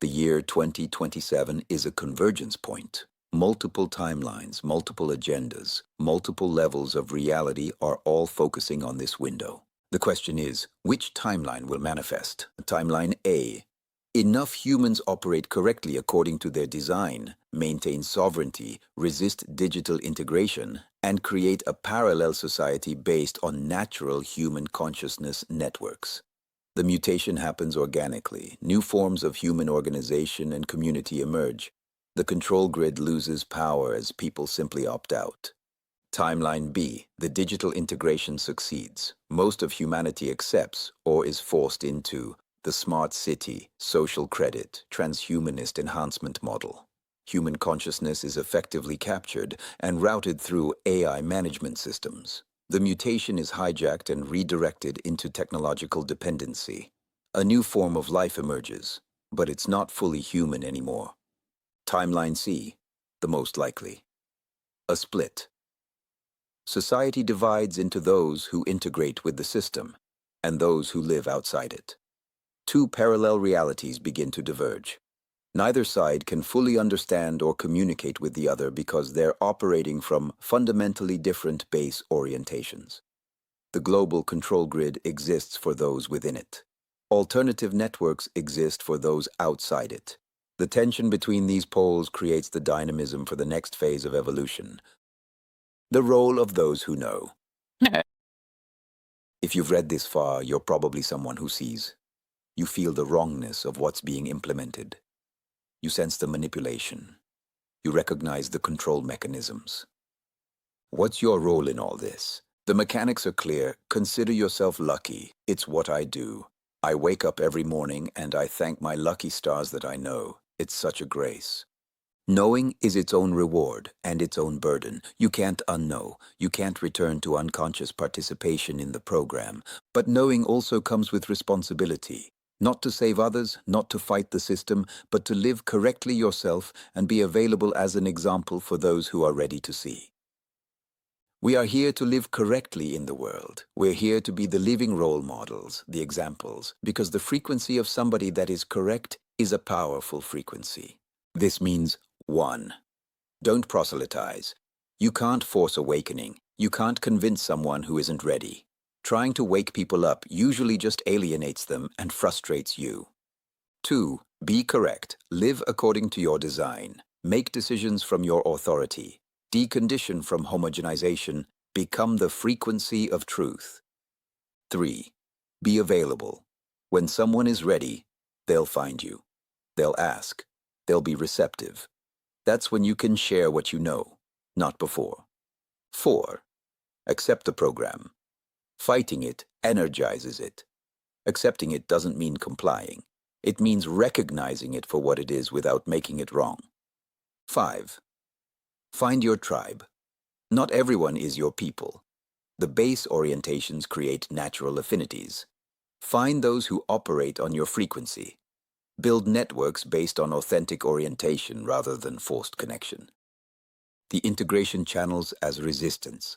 The year 2027 is a convergence point. Multiple timelines, multiple agendas, multiple levels of reality are all focusing on this window. The question is, which timeline will manifest? Timeline A. Enough humans operate correctly according to their design, maintain sovereignty, resist digital integration, and create a parallel society based on natural human consciousness networks. The mutation happens organically. New forms of human organization and community emerge. The control grid loses power as people simply opt out. Timeline B. The digital integration succeeds. Most of humanity accepts or is forced into the smart city, social credit, transhumanist enhancement model. Human consciousness is effectively captured and routed through AI management systems. The mutation is hijacked and redirected into technological dependency. A new form of life emerges, but it's not fully human anymore. Timeline C. The most likely. A split. Society divides into those who integrate with the system and those who live outside it. Two parallel realities begin to diverge. Neither side can fully understand or communicate with the other because they're operating from fundamentally different base orientations. The global control grid exists for those within it. Alternative networks exist for those outside it. The tension between these poles creates the dynamism for the next phase of evolution. The role of those who know. If you've read this far, you're probably someone who sees. You feel the wrongness of what's being implemented. You sense the manipulation. You recognize the control mechanisms. What's your role in all this? The mechanics are clear. Consider yourself lucky. It's what I do. I wake up every morning and I thank my lucky stars that I know. It's such a grace. Knowing is its own reward and its own burden. You can't unknow. You can't return to unconscious participation in the program. But knowing also comes with responsibility. Not to save others, not to fight the system, but to live correctly yourself and be available as an example for those who are ready to see. We are here to live correctly in the world. We're here to be the living role models, the examples, because the frequency of somebody that is correct is a powerful frequency. This means 1. Don't proselytize. You can't force awakening. You can't convince someone who isn't ready. Trying to wake people up usually just alienates them and frustrates you. 2. Be correct. Live according to your design. Make decisions from your authority. Decondition from homogenization. Become the frequency of truth. 3. Be available. When someone is ready, they'll find you. They'll ask. They'll be receptive. That's when you can share what you know, not before. 4. Accept the program. Fighting it energizes it. Accepting it doesn't mean complying. It means recognizing it for what it is without making it wrong. 5. Find your tribe. Not everyone is your people. The base orientations create natural affinities. Find those who operate on your frequency. Build networks based on authentic orientation rather than forced connection. The integration channels as resistance.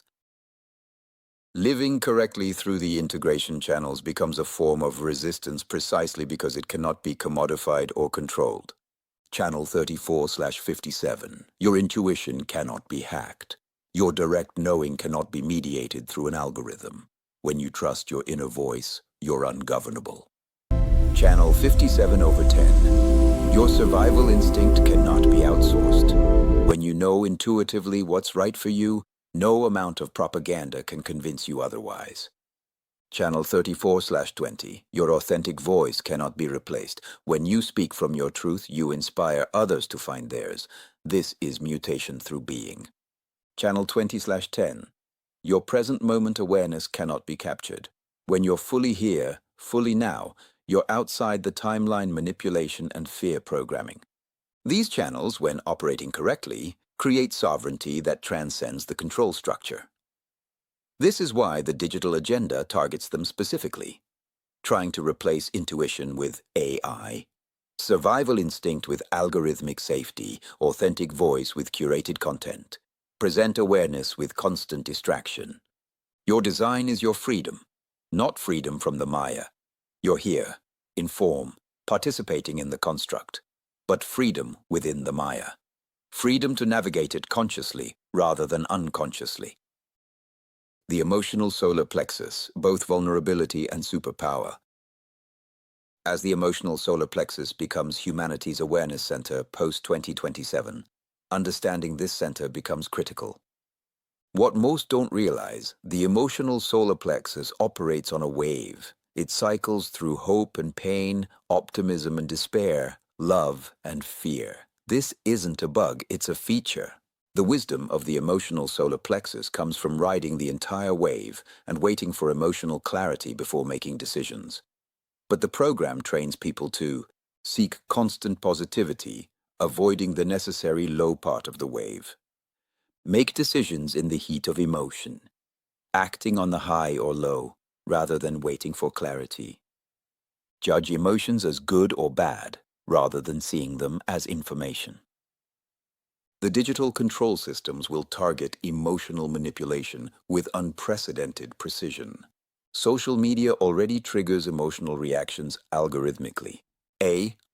Living correctly through the integration channels becomes a form of resistance precisely because it cannot be commodified or controlled. Channel 34/57. Your intuition cannot be hacked. Your direct knowing cannot be mediated through an algorithm. When you trust your inner voice, you're ungovernable. Channel 57/10. Your survival instinct cannot be outsourced. When you know intuitively what's right for you, no amount of propaganda can convince you otherwise. Channel 34/20. Your authentic voice cannot be replaced. When you speak from your truth, you inspire others to find theirs. This is mutation through being. Channel 20/10. Your present moment awareness cannot be captured. When you're fully here, fully now, you're outside the timeline manipulation and fear programming. These channels, when operating correctly, create sovereignty that transcends the control structure. This is why the digital agenda targets them specifically, trying to replace intuition with AI, survival instinct with algorithmic safety, authentic voice with curated content. Present awareness with constant distraction. Your design is your freedom, not freedom from the Maya. You're here, in form, participating in the construct, but freedom within the Maya. Freedom to navigate it consciously rather than unconsciously. The emotional solar plexus, both vulnerability and superpower. As the emotional solar plexus becomes humanity's awareness center post-2027, understanding this center becomes critical. What most don't realize, the emotional solar plexus operates on a wave. It cycles through hope and pain, optimism and despair, love and fear. This isn't a bug, it's a feature. The wisdom of the emotional solar plexus comes from riding the entire wave and waiting for emotional clarity before making decisions. But the program trains people to seek constant positivity, avoiding the necessary low part of the wave. Make decisions in the heat of emotion, acting on the high or low, rather than waiting for clarity. Judge emotions as good or bad, rather than seeing them as information. The digital control systems will target emotional manipulation with unprecedented precision. Social media already triggers emotional reactions algorithmically.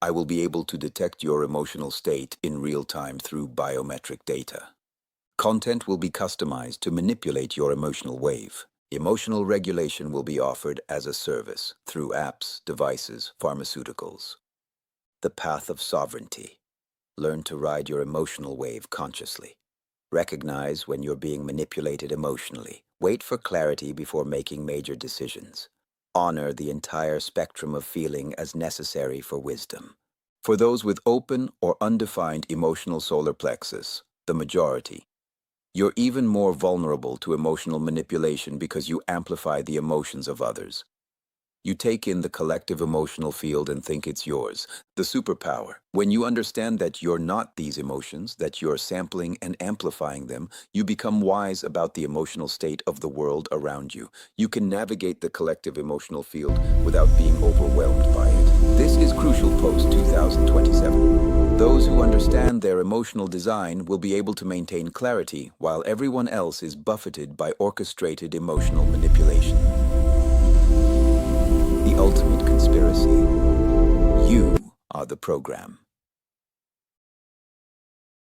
I will be able to detect your emotional state in real time through biometric data. Content will be customized to manipulate your emotional wave. Emotional regulation will be offered as a service through apps, devices, pharmaceuticals. The path of sovereignty. Learn to ride your emotional wave consciously. Recognize when you're being manipulated emotionally. Wait for clarity before making major decisions. Honor the entire spectrum of feeling as necessary for wisdom. For those with open or undefined emotional solar plexus, the majority, you're even more vulnerable to emotional manipulation because you amplify the emotions of others. You take in the collective emotional field and think it's yours, the superpower. When you understand that you're not these emotions, that you're sampling and amplifying them, you become wise about the emotional state of the world around you. You can navigate the collective emotional field without being overwhelmed by it. This is crucial post-2027. Those who understand their emotional design will be able to maintain clarity while everyone else is buffeted by orchestrated emotional manipulation. The ultimate conspiracy. You are the program.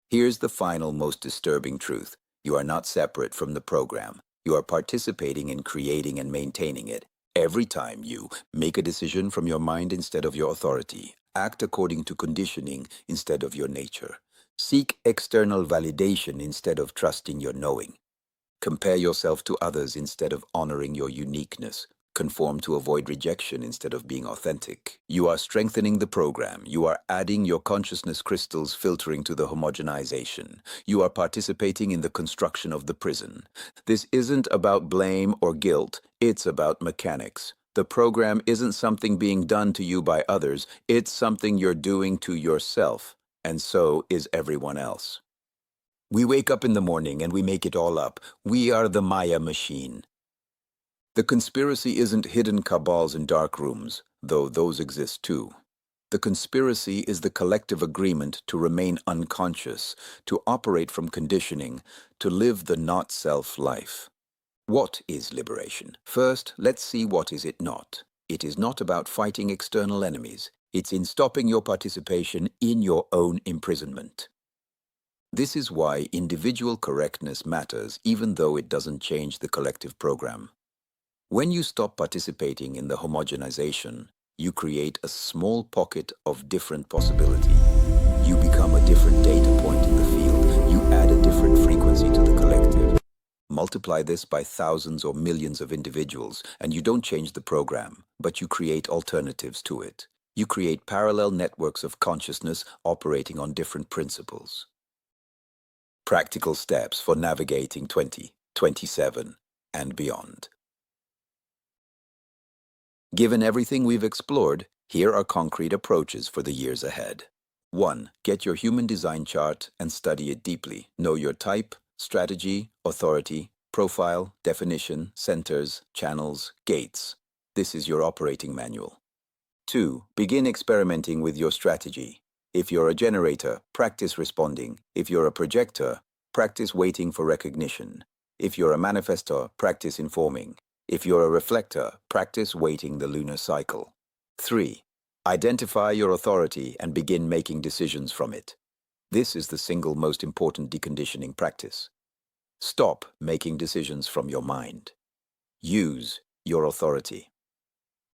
Here's the final, most disturbing truth. You are not separate from the program. You are participating in creating and maintaining it. Every time you make a decision from your mind instead of your authority, act according to conditioning instead of your nature, seek external validation instead of trusting your knowing, compare yourself to others instead of honoring your uniqueness, conform to avoid rejection instead of being authentic. You are strengthening the program. You are adding your consciousness crystals, filtering to the homogenization. You are participating in the construction of the prison. This isn't about blame or guilt. It's about mechanics. The program isn't something being done to you by others. It's something you're doing to yourself. And so is everyone else. We wake up in the morning and we make it all up. We are the Maya machine. The conspiracy isn't hidden cabals in dark rooms, though those exist too. The conspiracy is the collective agreement to remain unconscious, to operate from conditioning, to live the not-self life. What is liberation? First, let's see what is it not. It is not about fighting external enemies. It's in stopping your participation in your own imprisonment. This is why individual correctness matters, even though it doesn't change the collective program. When you stop participating in the homogenization, you create a small pocket of different possibility. You become a different data point in the field. You add a different frequency to the collective. Multiply this by thousands or millions of individuals, and you don't change the program, but you create alternatives to it. You create parallel networks of consciousness operating on different principles. Practical steps for navigating 2027 and beyond. Given everything we've explored, here are concrete approaches for the years ahead. 1. Get your human design chart and study it deeply. Know your type, strategy, authority, profile, definition, centers, channels, gates. This is your operating manual. 2. Begin experimenting with your strategy. If you're a generator, practice responding. If you're a projector, practice waiting for recognition. If you're a manifestor, practice informing. If you're a reflector, practice waiting the lunar cycle. 3. Identify your authority and begin making decisions from it. This is the single most important deconditioning practice. Stop making decisions from your mind. Use your authority.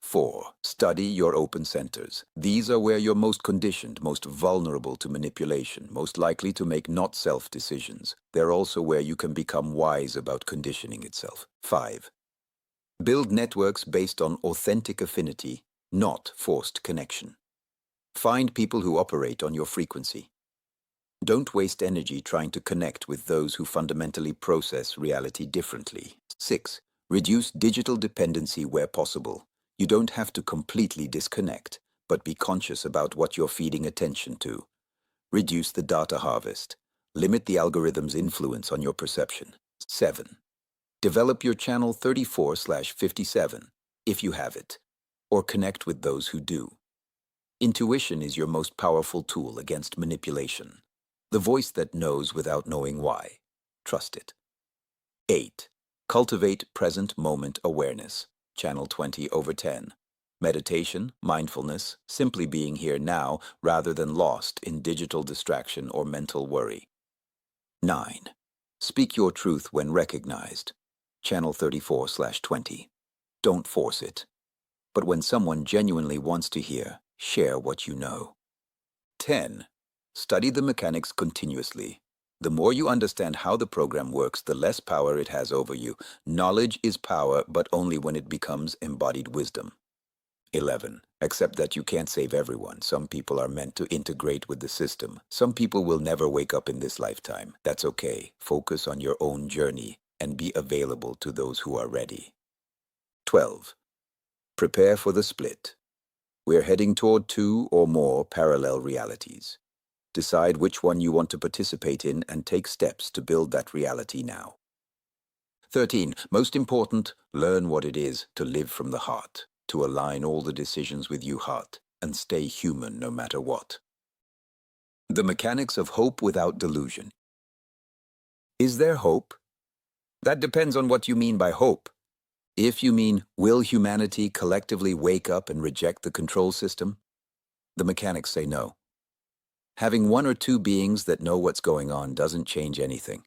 4. Study your open centers. These are where you're most conditioned, most vulnerable to manipulation, most likely to make not self decisions. They're also where you can become wise about conditioning itself. 5. Build networks based on authentic affinity, not forced connection. Find people who operate on your frequency. Don't waste energy trying to connect with those who fundamentally process reality differently. 6. Reduce digital dependency where possible. You don't have to completely disconnect, but be conscious about what you're feeding attention to. Reduce the data harvest. Limit the algorithm's influence on your perception. 7. Develop your channel 34/57, if you have it, or connect with those who do. Intuition is your most powerful tool against manipulation. The voice that knows without knowing why. Trust it. 8. Cultivate present moment awareness. Channel 20/10. Meditation, mindfulness, simply being here now rather than lost in digital distraction or mental worry. 9. Speak your truth when recognized. Channel 34/20. Don't force it. But when someone genuinely wants to hear, share what you know. 10. Study the mechanics continuously. The more you understand how the program works, the less power it has over you. Knowledge is power, but only when it becomes embodied wisdom. 11. Accept that you can't save everyone. Some people are meant to integrate with the system. Some people will never wake up in this lifetime. That's okay. Focus on your own journey and be available to those who are ready. 12. Prepare for the split. We're heading toward 2 or more parallel realities. Decide which one you want to participate in and take steps to build that reality now. 13. Most important, learn what it is to live from the heart, to align all the decisions with your heart, and stay human no matter what. The mechanics of hope without delusion. Is there hope? That depends on what you mean by hope. If you mean, will humanity collectively wake up and reject the control system? The mechanics say no. Having 1 or 2 beings that know what's going on doesn't change anything.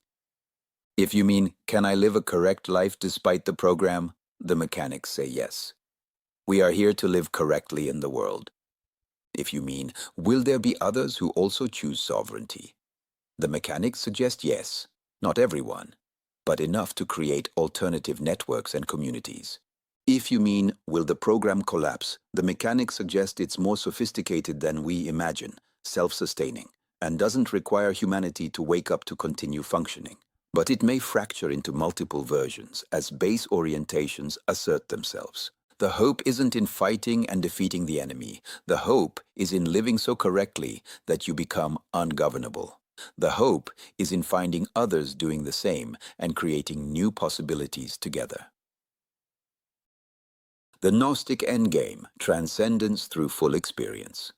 If you mean, can I live a correct life despite the program? The mechanics say yes. We are here to live correctly in the world. If you mean, will there be others who also choose sovereignty? The mechanics suggest yes, not everyone, but enough to create alternative networks and communities. If you mean, will the program collapse? The mechanics suggest it's more sophisticated than we imagine, self-sustaining, and doesn't require humanity to wake up to continue functioning. But it may fracture into multiple versions as base orientations assert themselves. The hope isn't in fighting and defeating the enemy. The hope is in living so correctly that you become ungovernable. The hope is in finding others doing the same and creating new possibilities together. The Gnostic endgame, transcendence through full experience.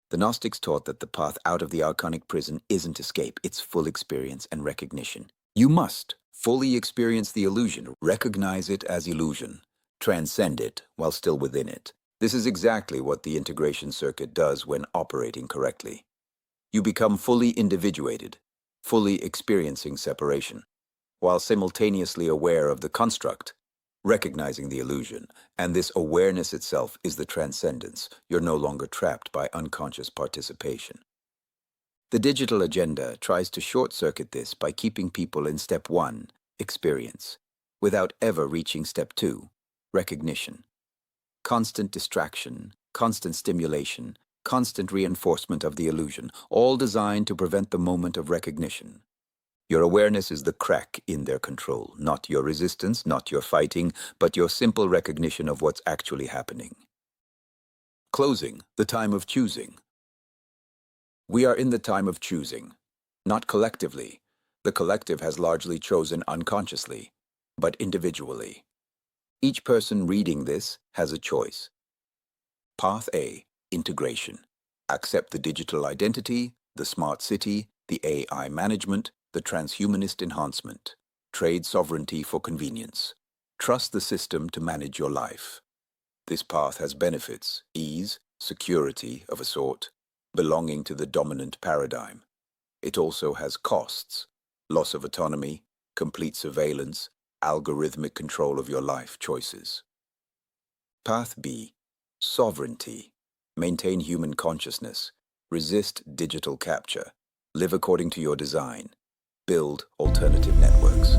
The Gnostics taught that the path out of the Archonic prison isn't escape, it's full experience and recognition. You must fully experience the illusion, recognize it as illusion, transcend it while still within it. This is exactly what the integration circuit does when operating correctly. You become fully individuated, fully experiencing separation, while simultaneously aware of the construct, recognizing the illusion, and this awareness itself is the transcendence. You're no longer trapped by unconscious participation. The digital agenda tries to short-circuit this by keeping people in step 1, experience, without ever reaching step 2, recognition. Constant distraction, constant stimulation, constant reinforcement of the illusion, all designed to prevent the moment of recognition. Your awareness is the crack in their control, not your resistance, not your fighting, but your simple recognition of what's actually happening. Closing, the time of choosing. We are in the time of choosing, not collectively. The collective has largely chosen unconsciously, but individually. Each person reading this has a choice. Path A, integration. Accept the digital identity, the smart city, the AI management, the transhumanist enhancement. Trade sovereignty for convenience. Trust the system to manage your life. This path has benefits: ease, security of a sort, belonging to the dominant paradigm. It also has costs: loss of autonomy, complete surveillance, algorithmic control of your life choices. Path B, sovereignty. Maintain human consciousness, resist digital capture, live according to your design, build alternative networks.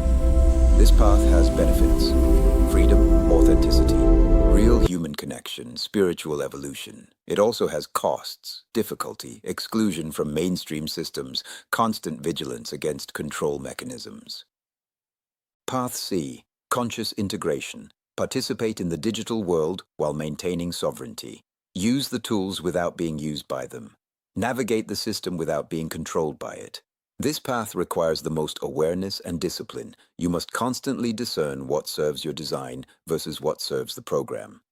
This path has benefits: freedom, authenticity, real human connection, spiritual evolution. It also has costs: difficulty, exclusion from mainstream systems, constant vigilance against control mechanisms. Path C, conscious integration. Participate in the digital world while maintaining sovereignty. Use the tools without being used by them. Navigate the system without being controlled by it. This path requires the most awareness and discipline. You must constantly discern what serves your design versus what serves the program.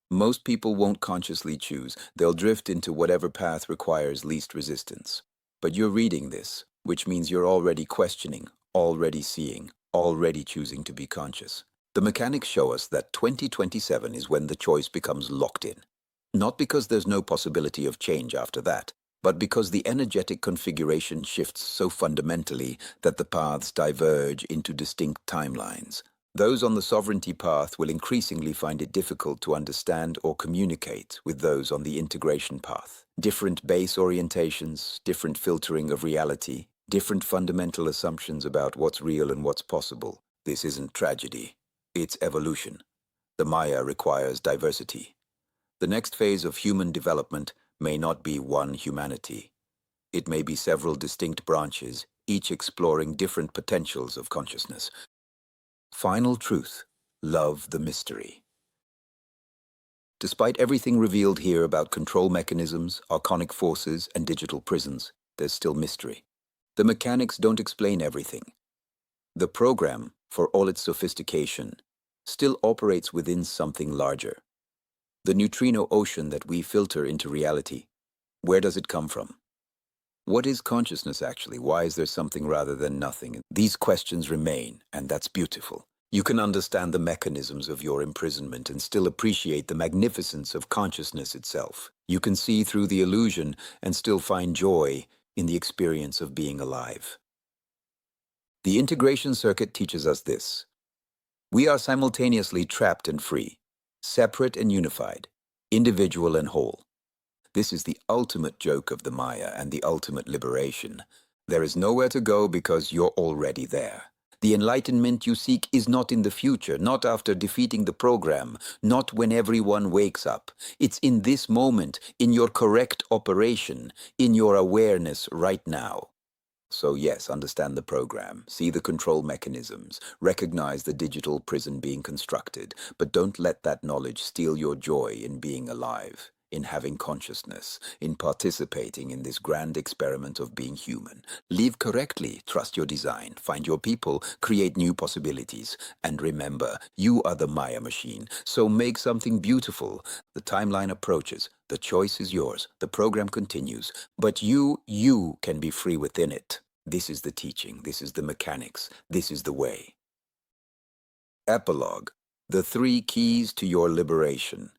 Most people won't consciously choose. They'll drift into whatever path requires least resistance. But you're reading this, which means you're already questioning, already seeing, already choosing to be conscious. The mechanics show us that 2027 is when the choice becomes locked in. Not because there's no possibility of change after that, but because the energetic configuration shifts so fundamentally that the paths diverge into distinct timelines. Those on the sovereignty path will increasingly find it difficult to understand or communicate with those on the integration path. Different base orientations, different filtering of reality, different fundamental assumptions about what's real and what's possible. This isn't tragedy. It's evolution. The Maya requires diversity. The next phase of human development may not be one humanity. It may be several distinct branches, each exploring different potentials of consciousness. Final truth: love the mystery. Despite everything revealed here about control mechanisms, archonic forces, and digital prisons, there's still mystery. The mechanics don't explain everything. The program, for all its sophistication, still operates within something larger. The neutrino ocean that we filter into reality, where does it come from? What is consciousness actually? Why is there something rather than nothing? These questions remain, and that's beautiful. You can understand the mechanisms of your imprisonment and still appreciate the magnificence of consciousness itself. You can see through the illusion and still find joy in the experience of being alive. The integration circuit teaches us this: we are simultaneously trapped and free, separate and unified, individual and whole. This is the ultimate joke of the Maya and the ultimate liberation. There is nowhere to go because you're already there. The enlightenment you seek is not in the future, not after defeating the program, not when everyone wakes up. It's in this moment, in your correct operation, in your awareness right now. So yes, understand the program, see the control mechanisms, recognize the digital prison being constructed, but don't let that knowledge steal your joy in being alive, in having consciousness, in participating in this grand experiment of being human. Live correctly, trust your design, find your people, create new possibilities, and remember, you are the Maya machine, so make something beautiful. The timeline approaches, the choice is yours, the program continues, but you can be free within it. This is the teaching, this is the mechanics, this is the way. Epilogue: the 3 keys to your liberation.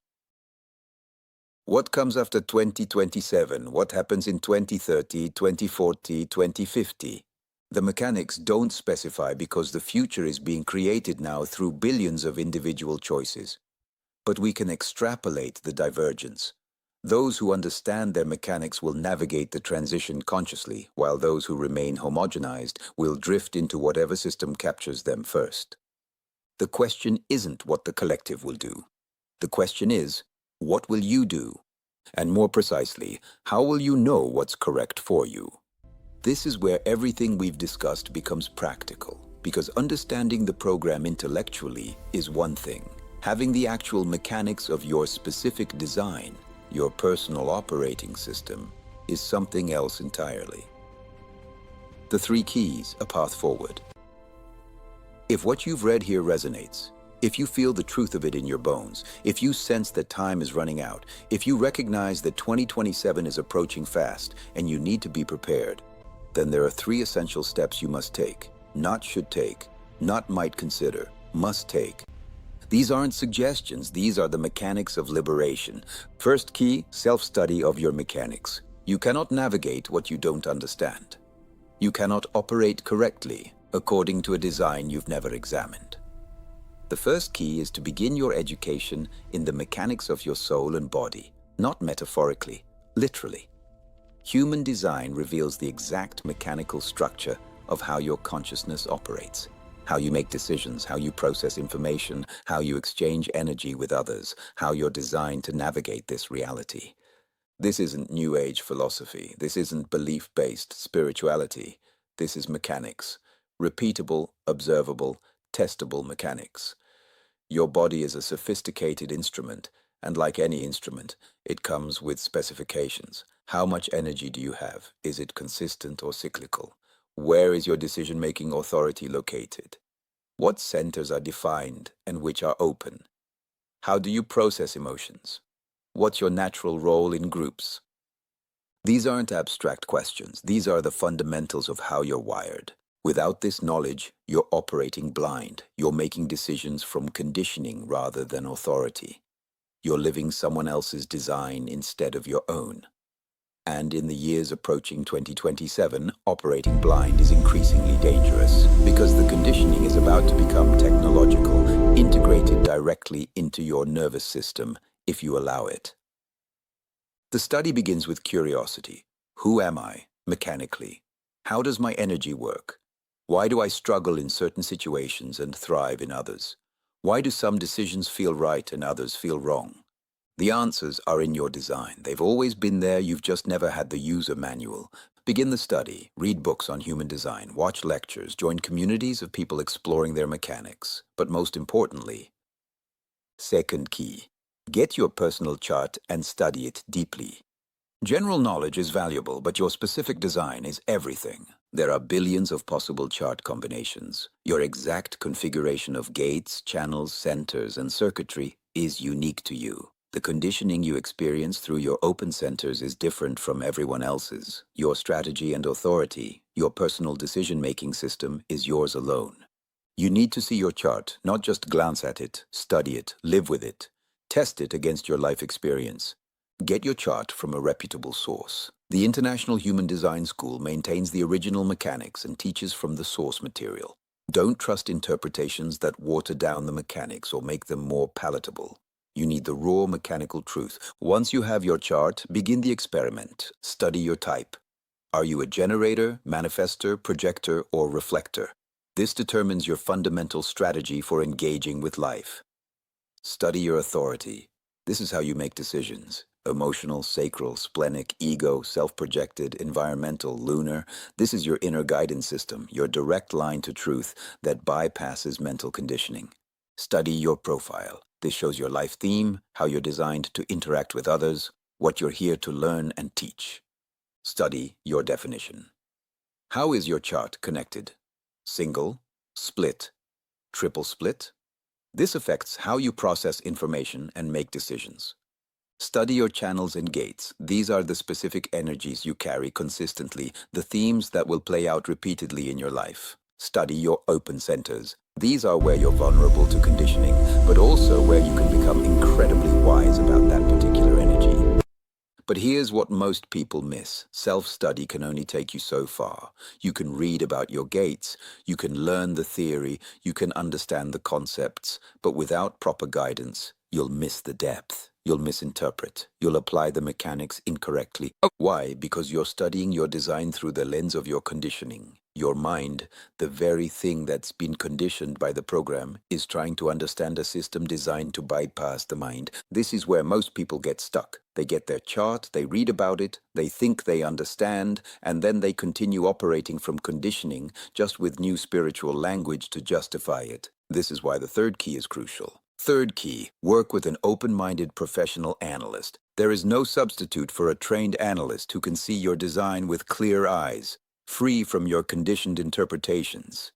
What comes after 2027? What happens in 2030, 2040, 2050? The mechanics don't specify because the future is being created now through billions of individual choices. But we can extrapolate the divergence. Those who understand their mechanics will navigate the transition consciously, while those who remain homogenized will drift into whatever system captures them first. The question isn't what the collective will do. The question is, what will you do? And more precisely, how will you know what's correct for you? This is where everything we've discussed becomes practical, because understanding the program intellectually is one thing. Having the actual mechanics of your specific design, your personal operating system, is something else entirely. The 3 keys: a path forward. If what you've read here resonates, if you feel the truth of it in your bones, if you sense that time is running out, if you recognize that 2027 is approaching fast and you need to be prepared, Then there are three essential steps you must take. Not should take, not might consider, must take. These aren't suggestions, these are the mechanics of liberation. First key, self-study of your mechanics. You cannot navigate what you don't understand. You cannot operate correctly according to a design you've never examined. The first key is to begin your education in the mechanics of your soul and body, not metaphorically, literally. Human design reveals the exact mechanical structure of how your consciousness operates, how you make decisions, how you process information, how you exchange energy with others, how you're designed to navigate this reality. This isn't New Age philosophy. This isn't belief-based spirituality. This is mechanics. Repeatable, observable, testable mechanics. Your body is a sophisticated instrument, and like any instrument, it comes with specifications. How much energy do you have? Is it consistent or cyclical? Where is your decision-making authority located? What centers are defined and which are open? How do you process emotions? What's your natural role in groups? These aren't abstract questions. These are the fundamentals of how you're wired. Without this knowledge, you're operating blind. You're making decisions from conditioning rather than authority. You're living someone else's design instead of your own. And in the years approaching 2027, operating blind is increasingly dangerous because the conditioning is about to become technological, integrated directly into your nervous system if you allow it. The study begins with curiosity. Who am I, mechanically? How does my energy work? Why do I struggle in certain situations and thrive in others? Why do some decisions feel right and others feel wrong? The answers are in your design. They've always been there, you've just never had the user manual. Begin the study, read books on human design, watch lectures, join communities of people exploring their mechanics. But most importantly, second key, get your personal chart and study it deeply. General knowledge is valuable, but your specific design is everything. There are billions of possible chart combinations. Your exact configuration of gates, channels, centers, and circuitry is unique to you. The conditioning you experience through your open centers is different from everyone else's. Your strategy and authority, your personal decision-making system is yours alone. You need to see your chart, not just glance at it, study it, live with it. Test it against your life experience. Get your chart from a reputable source. The International Human Design School maintains the original mechanics and teaches from the source material. Don't trust interpretations that water down the mechanics or make them more palatable. You need the raw mechanical truth. Once you have your chart, begin the experiment. Study your type. Are you a generator, manifestor, projector, or reflector? This determines your fundamental strategy for engaging with life. Study your authority. This is how you make decisions. Emotional, sacral, splenic, ego, self-projected, environmental, lunar. This is your inner guidance system, your direct line to truth that bypasses mental conditioning. Study your profile. This shows your life theme, how you're designed to interact with others, what you're here to learn and teach. Study your definition. How is your chart connected? Single, split, triple split? This affects how you process information and make decisions. Study your channels and gates. These are the specific energies you carry consistently, the themes that will play out repeatedly in your life. Study your open centers. These are where you're vulnerable to conditioning, but also where you can become incredibly wise about that particular energy. But here's what most people miss. Self-study can only take you so far. You can read about your gates, you can learn the theory, you can understand the concepts, but without proper guidance, you'll miss the depth. You'll misinterpret. You'll apply the mechanics incorrectly. Why? Because you're studying your design through the lens of your conditioning. Your mind, the very thing that's been conditioned by the program, is trying to understand a system designed to bypass the mind. This is where most people get stuck. They get their chart, they read about it, they think they understand, and then they continue operating from conditioning, just with new spiritual language to justify it. This is why the third key is crucial. Third key, work with an open-minded professional analyst. There is no substitute for a trained analyst who can see your design with clear eyes, free from your conditioned interpretations.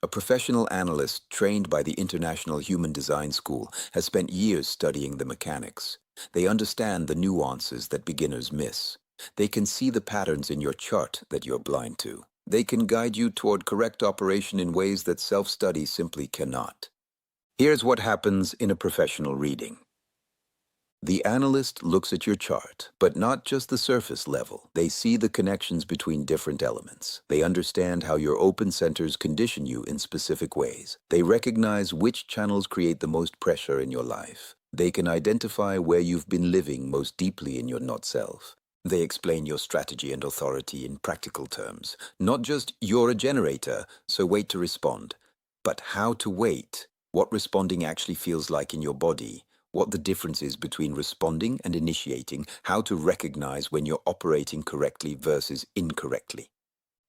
A professional analyst trained by the International Human Design School has spent years studying the mechanics. They understand the nuances that beginners miss. They can see the patterns in your chart that you're blind to. They can guide you toward correct operation in ways that self-study simply cannot. Here's what happens in a professional reading. The analyst looks at your chart, but not just the surface level. They see the connections between different elements. They understand how your open centers condition you in specific ways. They recognize which channels create the most pressure in your life. They can identify where you've been living most deeply in your not-self. They explain your strategy and authority in practical terms. Not just you're a generator, so wait to respond, but how to wait, what responding actually feels like in your body, what the difference is between responding and initiating, how to recognize when you're operating correctly versus incorrectly.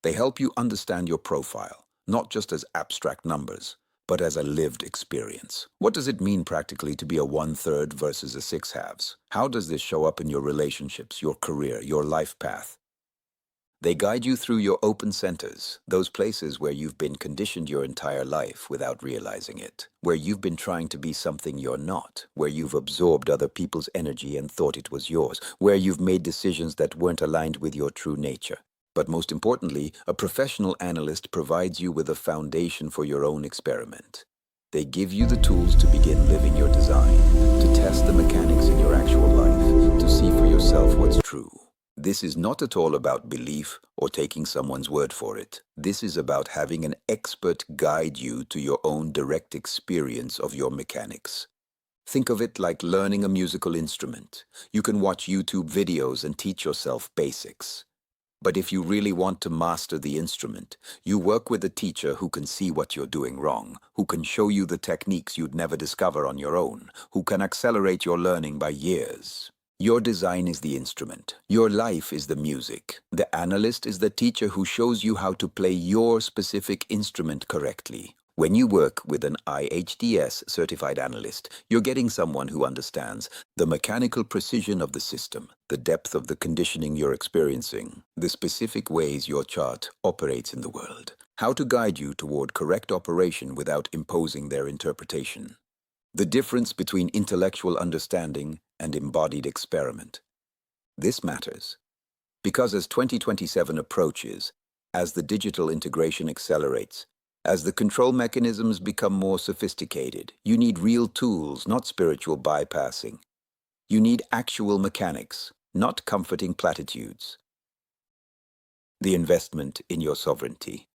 They help you understand your profile, not just as abstract numbers, but as a lived experience. What does it mean practically to be a 1/3 versus a 6/2? How does this show up in your relationships, your career, your life path? They guide you through your open centers, those places where you've been conditioned your entire life without realizing it, where you've been trying to be something you're not, where you've absorbed other people's energy and thought it was yours, where you've made decisions that weren't aligned with your true nature. But most importantly, a professional analyst provides you with a foundation for your own experiment. They give you the tools to begin living your design, to test the mechanics in your actual life, to see for yourself what's true. This is not at all about belief or taking someone's word for it. This is about having an expert guide you to your own direct experience of your mechanics. Think of it like learning a musical instrument. You can watch YouTube videos and teach yourself basics. But if you really want to master the instrument, you work with a teacher who can see what you're doing wrong, who can show you the techniques you'd never discover on your own, who can accelerate your learning by years. Your design is the instrument. Your life is the music. The analyst is the teacher who shows you how to play your specific instrument correctly. When you work with an IHDS certified analyst, you're getting someone who understands the mechanical precision of the system, the depth of the conditioning you're experiencing, the specific ways your chart operates in the world, how to guide you toward correct operation without imposing their interpretation. The difference between intellectual understanding and embodied experiment. This matters because as 2027 approaches, as the digital integration accelerates, as the control mechanisms become more sophisticated, you need real tools, not spiritual bypassing. You need actual mechanics, not comforting platitudes. The investment in your sovereignty.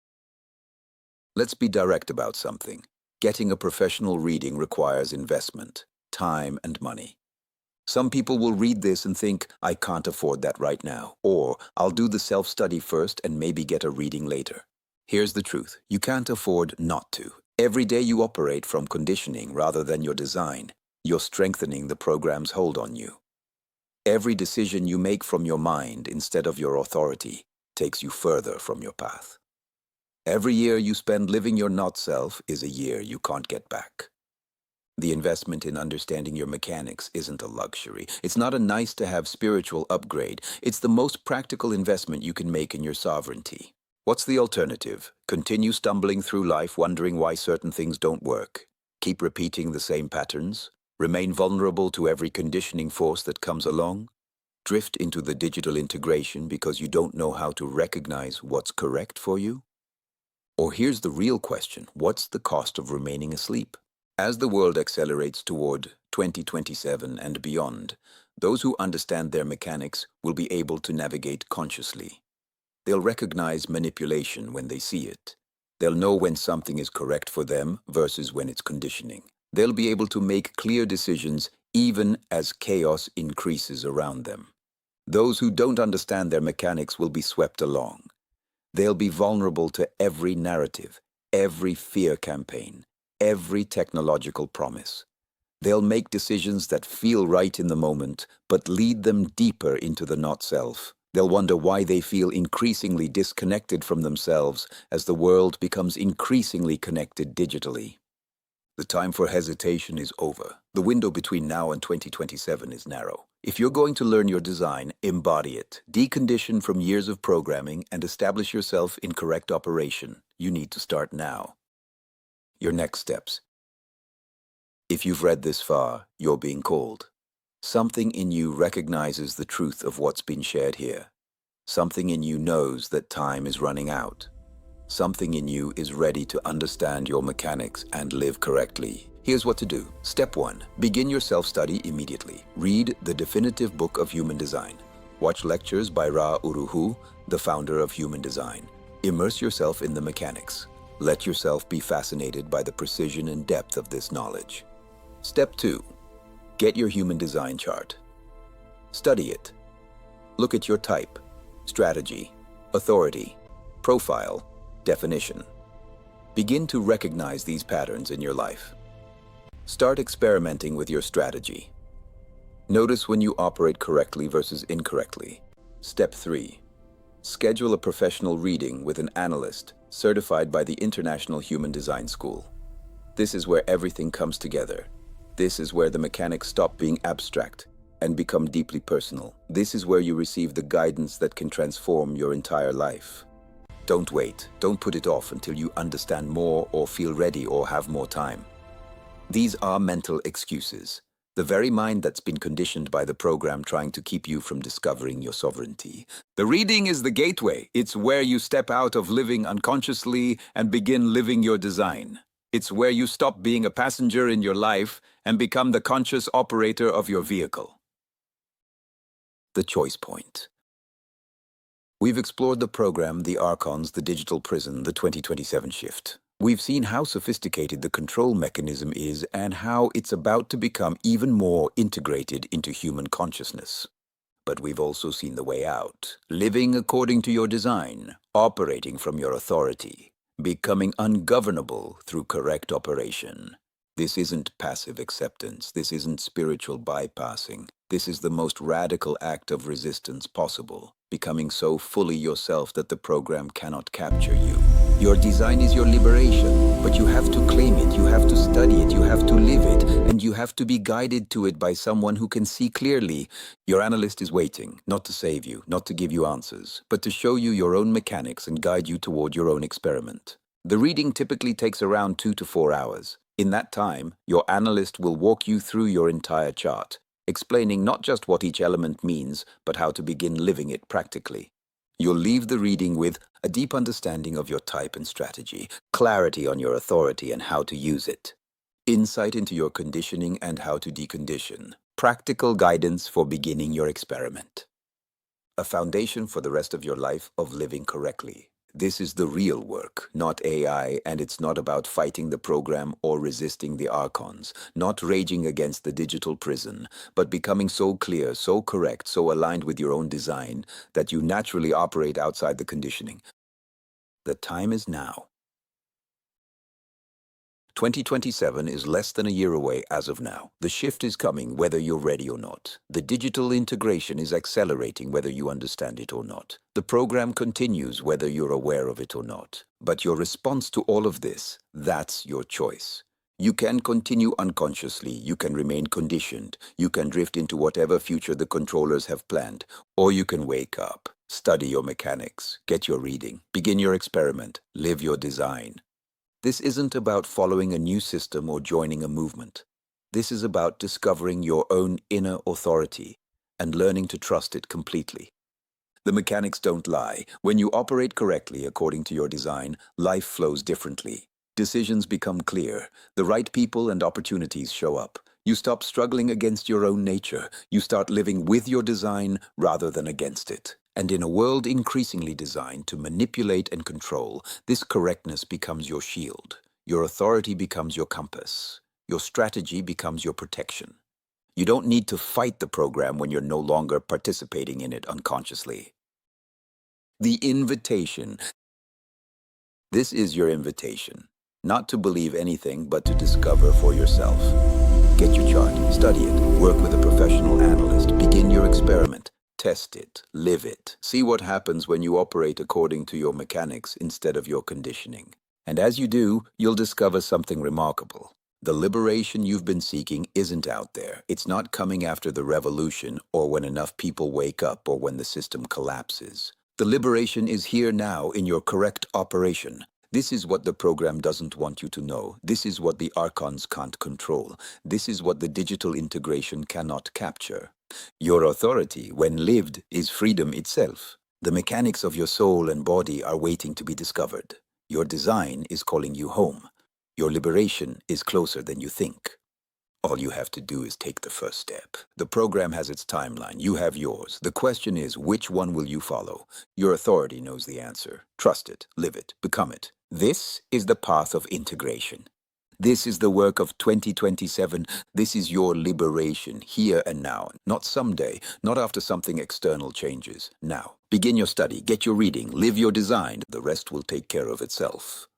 Let's be direct about something. Getting a professional reading requires investment, time, and money. Some people will read this and think, I can't afford that right now, or I'll do the self-study first and maybe get a reading later. Here's the truth. You can't afford not to. Every day you operate from conditioning rather than your design, you're strengthening the program's hold on you. Every decision you make from your mind instead of your authority takes you further from your path. Every year you spend living your not-self is a year you can't get back. The investment in understanding your mechanics isn't a luxury. It's not a nice-to-have spiritual upgrade. It's the most practical investment you can make in your sovereignty. What's the alternative? Continue stumbling through life wondering why certain things don't work? Keep repeating the same patterns? Remain vulnerable to every conditioning force that comes along? Drift into the digital integration because you don't know how to recognize what's correct for you? Or here's the real question, what's the cost of remaining asleep? As the world accelerates toward 2027 and beyond, those who understand their mechanics will be able to navigate consciously. They'll recognize manipulation when they see it. They'll know when something is correct for them versus when it's conditioning. They'll be able to make clear decisions even as chaos increases around them. Those who don't understand their mechanics will be swept along. They'll be vulnerable to every narrative, every fear campaign, every technological promise. They'll make decisions that feel right in the moment, but lead them deeper into the not-self. They'll wonder why they feel increasingly disconnected from themselves as the world becomes increasingly connected digitally. The time for hesitation is over. The window between now and 2027 is narrow. If you're going to learn your design, embody it. Decondition from years of programming and establish yourself in correct operation. You need to start now. Your next steps. If you've read this far, you're being called. Something in you recognizes the truth of what's been shared here. Something in you knows that time is running out. Something in you is ready to understand your mechanics and live correctly. Here's what to do. Step 1. Begin your self-study immediately. Read the definitive book of human design. Watch lectures by Ra Uru Hu, the founder of human design. Immerse yourself in the mechanics. Let yourself be fascinated by the precision and depth of this knowledge. Step 2. Get your human design chart. Study it. Look at your type, strategy, authority, profile, definition. Begin to recognize these patterns in your life. Start experimenting with your strategy. Notice when you operate correctly versus incorrectly. Step 3. Schedule a professional reading with an analyst certified by the International Human Design School. This is where everything comes together. This is where the mechanics stop being abstract and become deeply personal. This is where you receive the guidance that can transform your entire life. Don't wait. Don't put it off until you understand more or feel ready or have more time. These are mental excuses. The very mind that's been conditioned by the program trying to keep you from discovering your sovereignty. The reading is the gateway. It's where you step out of living unconsciously and begin living your design. It's where you stop being a passenger in your life and become the conscious operator of your vehicle. The choice point. We've explored the program, the Archons, the digital prison, the 2027 shift. We've seen how sophisticated the control mechanism is and how it's about to become even more integrated into human consciousness. But we've also seen the way out. Living according to your design, operating from your authority, becoming ungovernable through correct operation. This isn't passive acceptance. This isn't spiritual bypassing. This is the most radical act of resistance possible, becoming so fully yourself that the program cannot capture you. Your design is your liberation, but you have to claim it, you have to study it, you have to live it, and you have to be guided to it by someone who can see clearly. Your analyst is waiting, not to save you, not to give you answers, but to show you your own mechanics and guide you toward your own experiment. The reading typically takes around 2 to 4 hours. In that time, your analyst will walk you through your entire chart, explaining not just what each element means, but how to begin living it practically. You'll leave the reading with a deep understanding of your type and strategy, clarity on your authority and how to use it, insight into your conditioning and how to decondition, practical guidance for beginning your experiment. A foundation for the rest of your life of living correctly. This is the real work, not AI, and it's not about fighting the program or resisting the Archons, not raging against the digital prison, but becoming so clear, so correct, so aligned with your own design that you naturally operate outside the conditioning. The time is now. 2027 is less than a year away as of now. The shift is coming whether you're ready or not. The digital integration is accelerating whether you understand it or not. The program continues whether you're aware of it or not. But your response to all of this, that's your choice. You can continue unconsciously, you can remain conditioned, you can drift into whatever future the controllers have planned, or you can wake up, study your mechanics, get your reading, begin your experiment, live your design. This isn't about following a new system or joining a movement. This is about discovering your own inner authority and learning to trust it completely. The mechanics don't lie. When you operate correctly according to your design, life flows differently. Decisions become clear. The right people and opportunities show up. You stop struggling against your own nature. You start living with your design rather than against it. And in a world increasingly designed to manipulate and control, this correctness becomes your shield. Your authority becomes your compass. Your strategy becomes your protection. You don't need to fight the program when you're no longer participating in it unconsciously. The invitation. This is your invitation. Not to believe anything, but to discover for yourself. Get your chart, study it, work with a professional analyst, begin your experiment. Test it, live it. See what happens when you operate according to your mechanics instead of your conditioning. And as you do, you'll discover something remarkable. The liberation you've been seeking isn't out there. It's not coming after the revolution or when enough people wake up or when the system collapses. The liberation is here now in your correct operation. This is what the program doesn't want you to know. This is what the Archons can't control. This is what the digital integration cannot capture. Your authority, when lived, is freedom itself. The mechanics of your soul and body are waiting to be discovered. Your design is calling you home. Your liberation is closer than you think. All you have to do is take the first step. The program has its timeline. You have yours. The question is, which one will you follow? Your authority knows the answer. Trust it, live it, become it. This is the path of integration. This is the work of 2027. This is your liberation, here and now. Not someday, not after something external changes. Now. Begin your study, get your reading, live your design. The rest will take care of itself.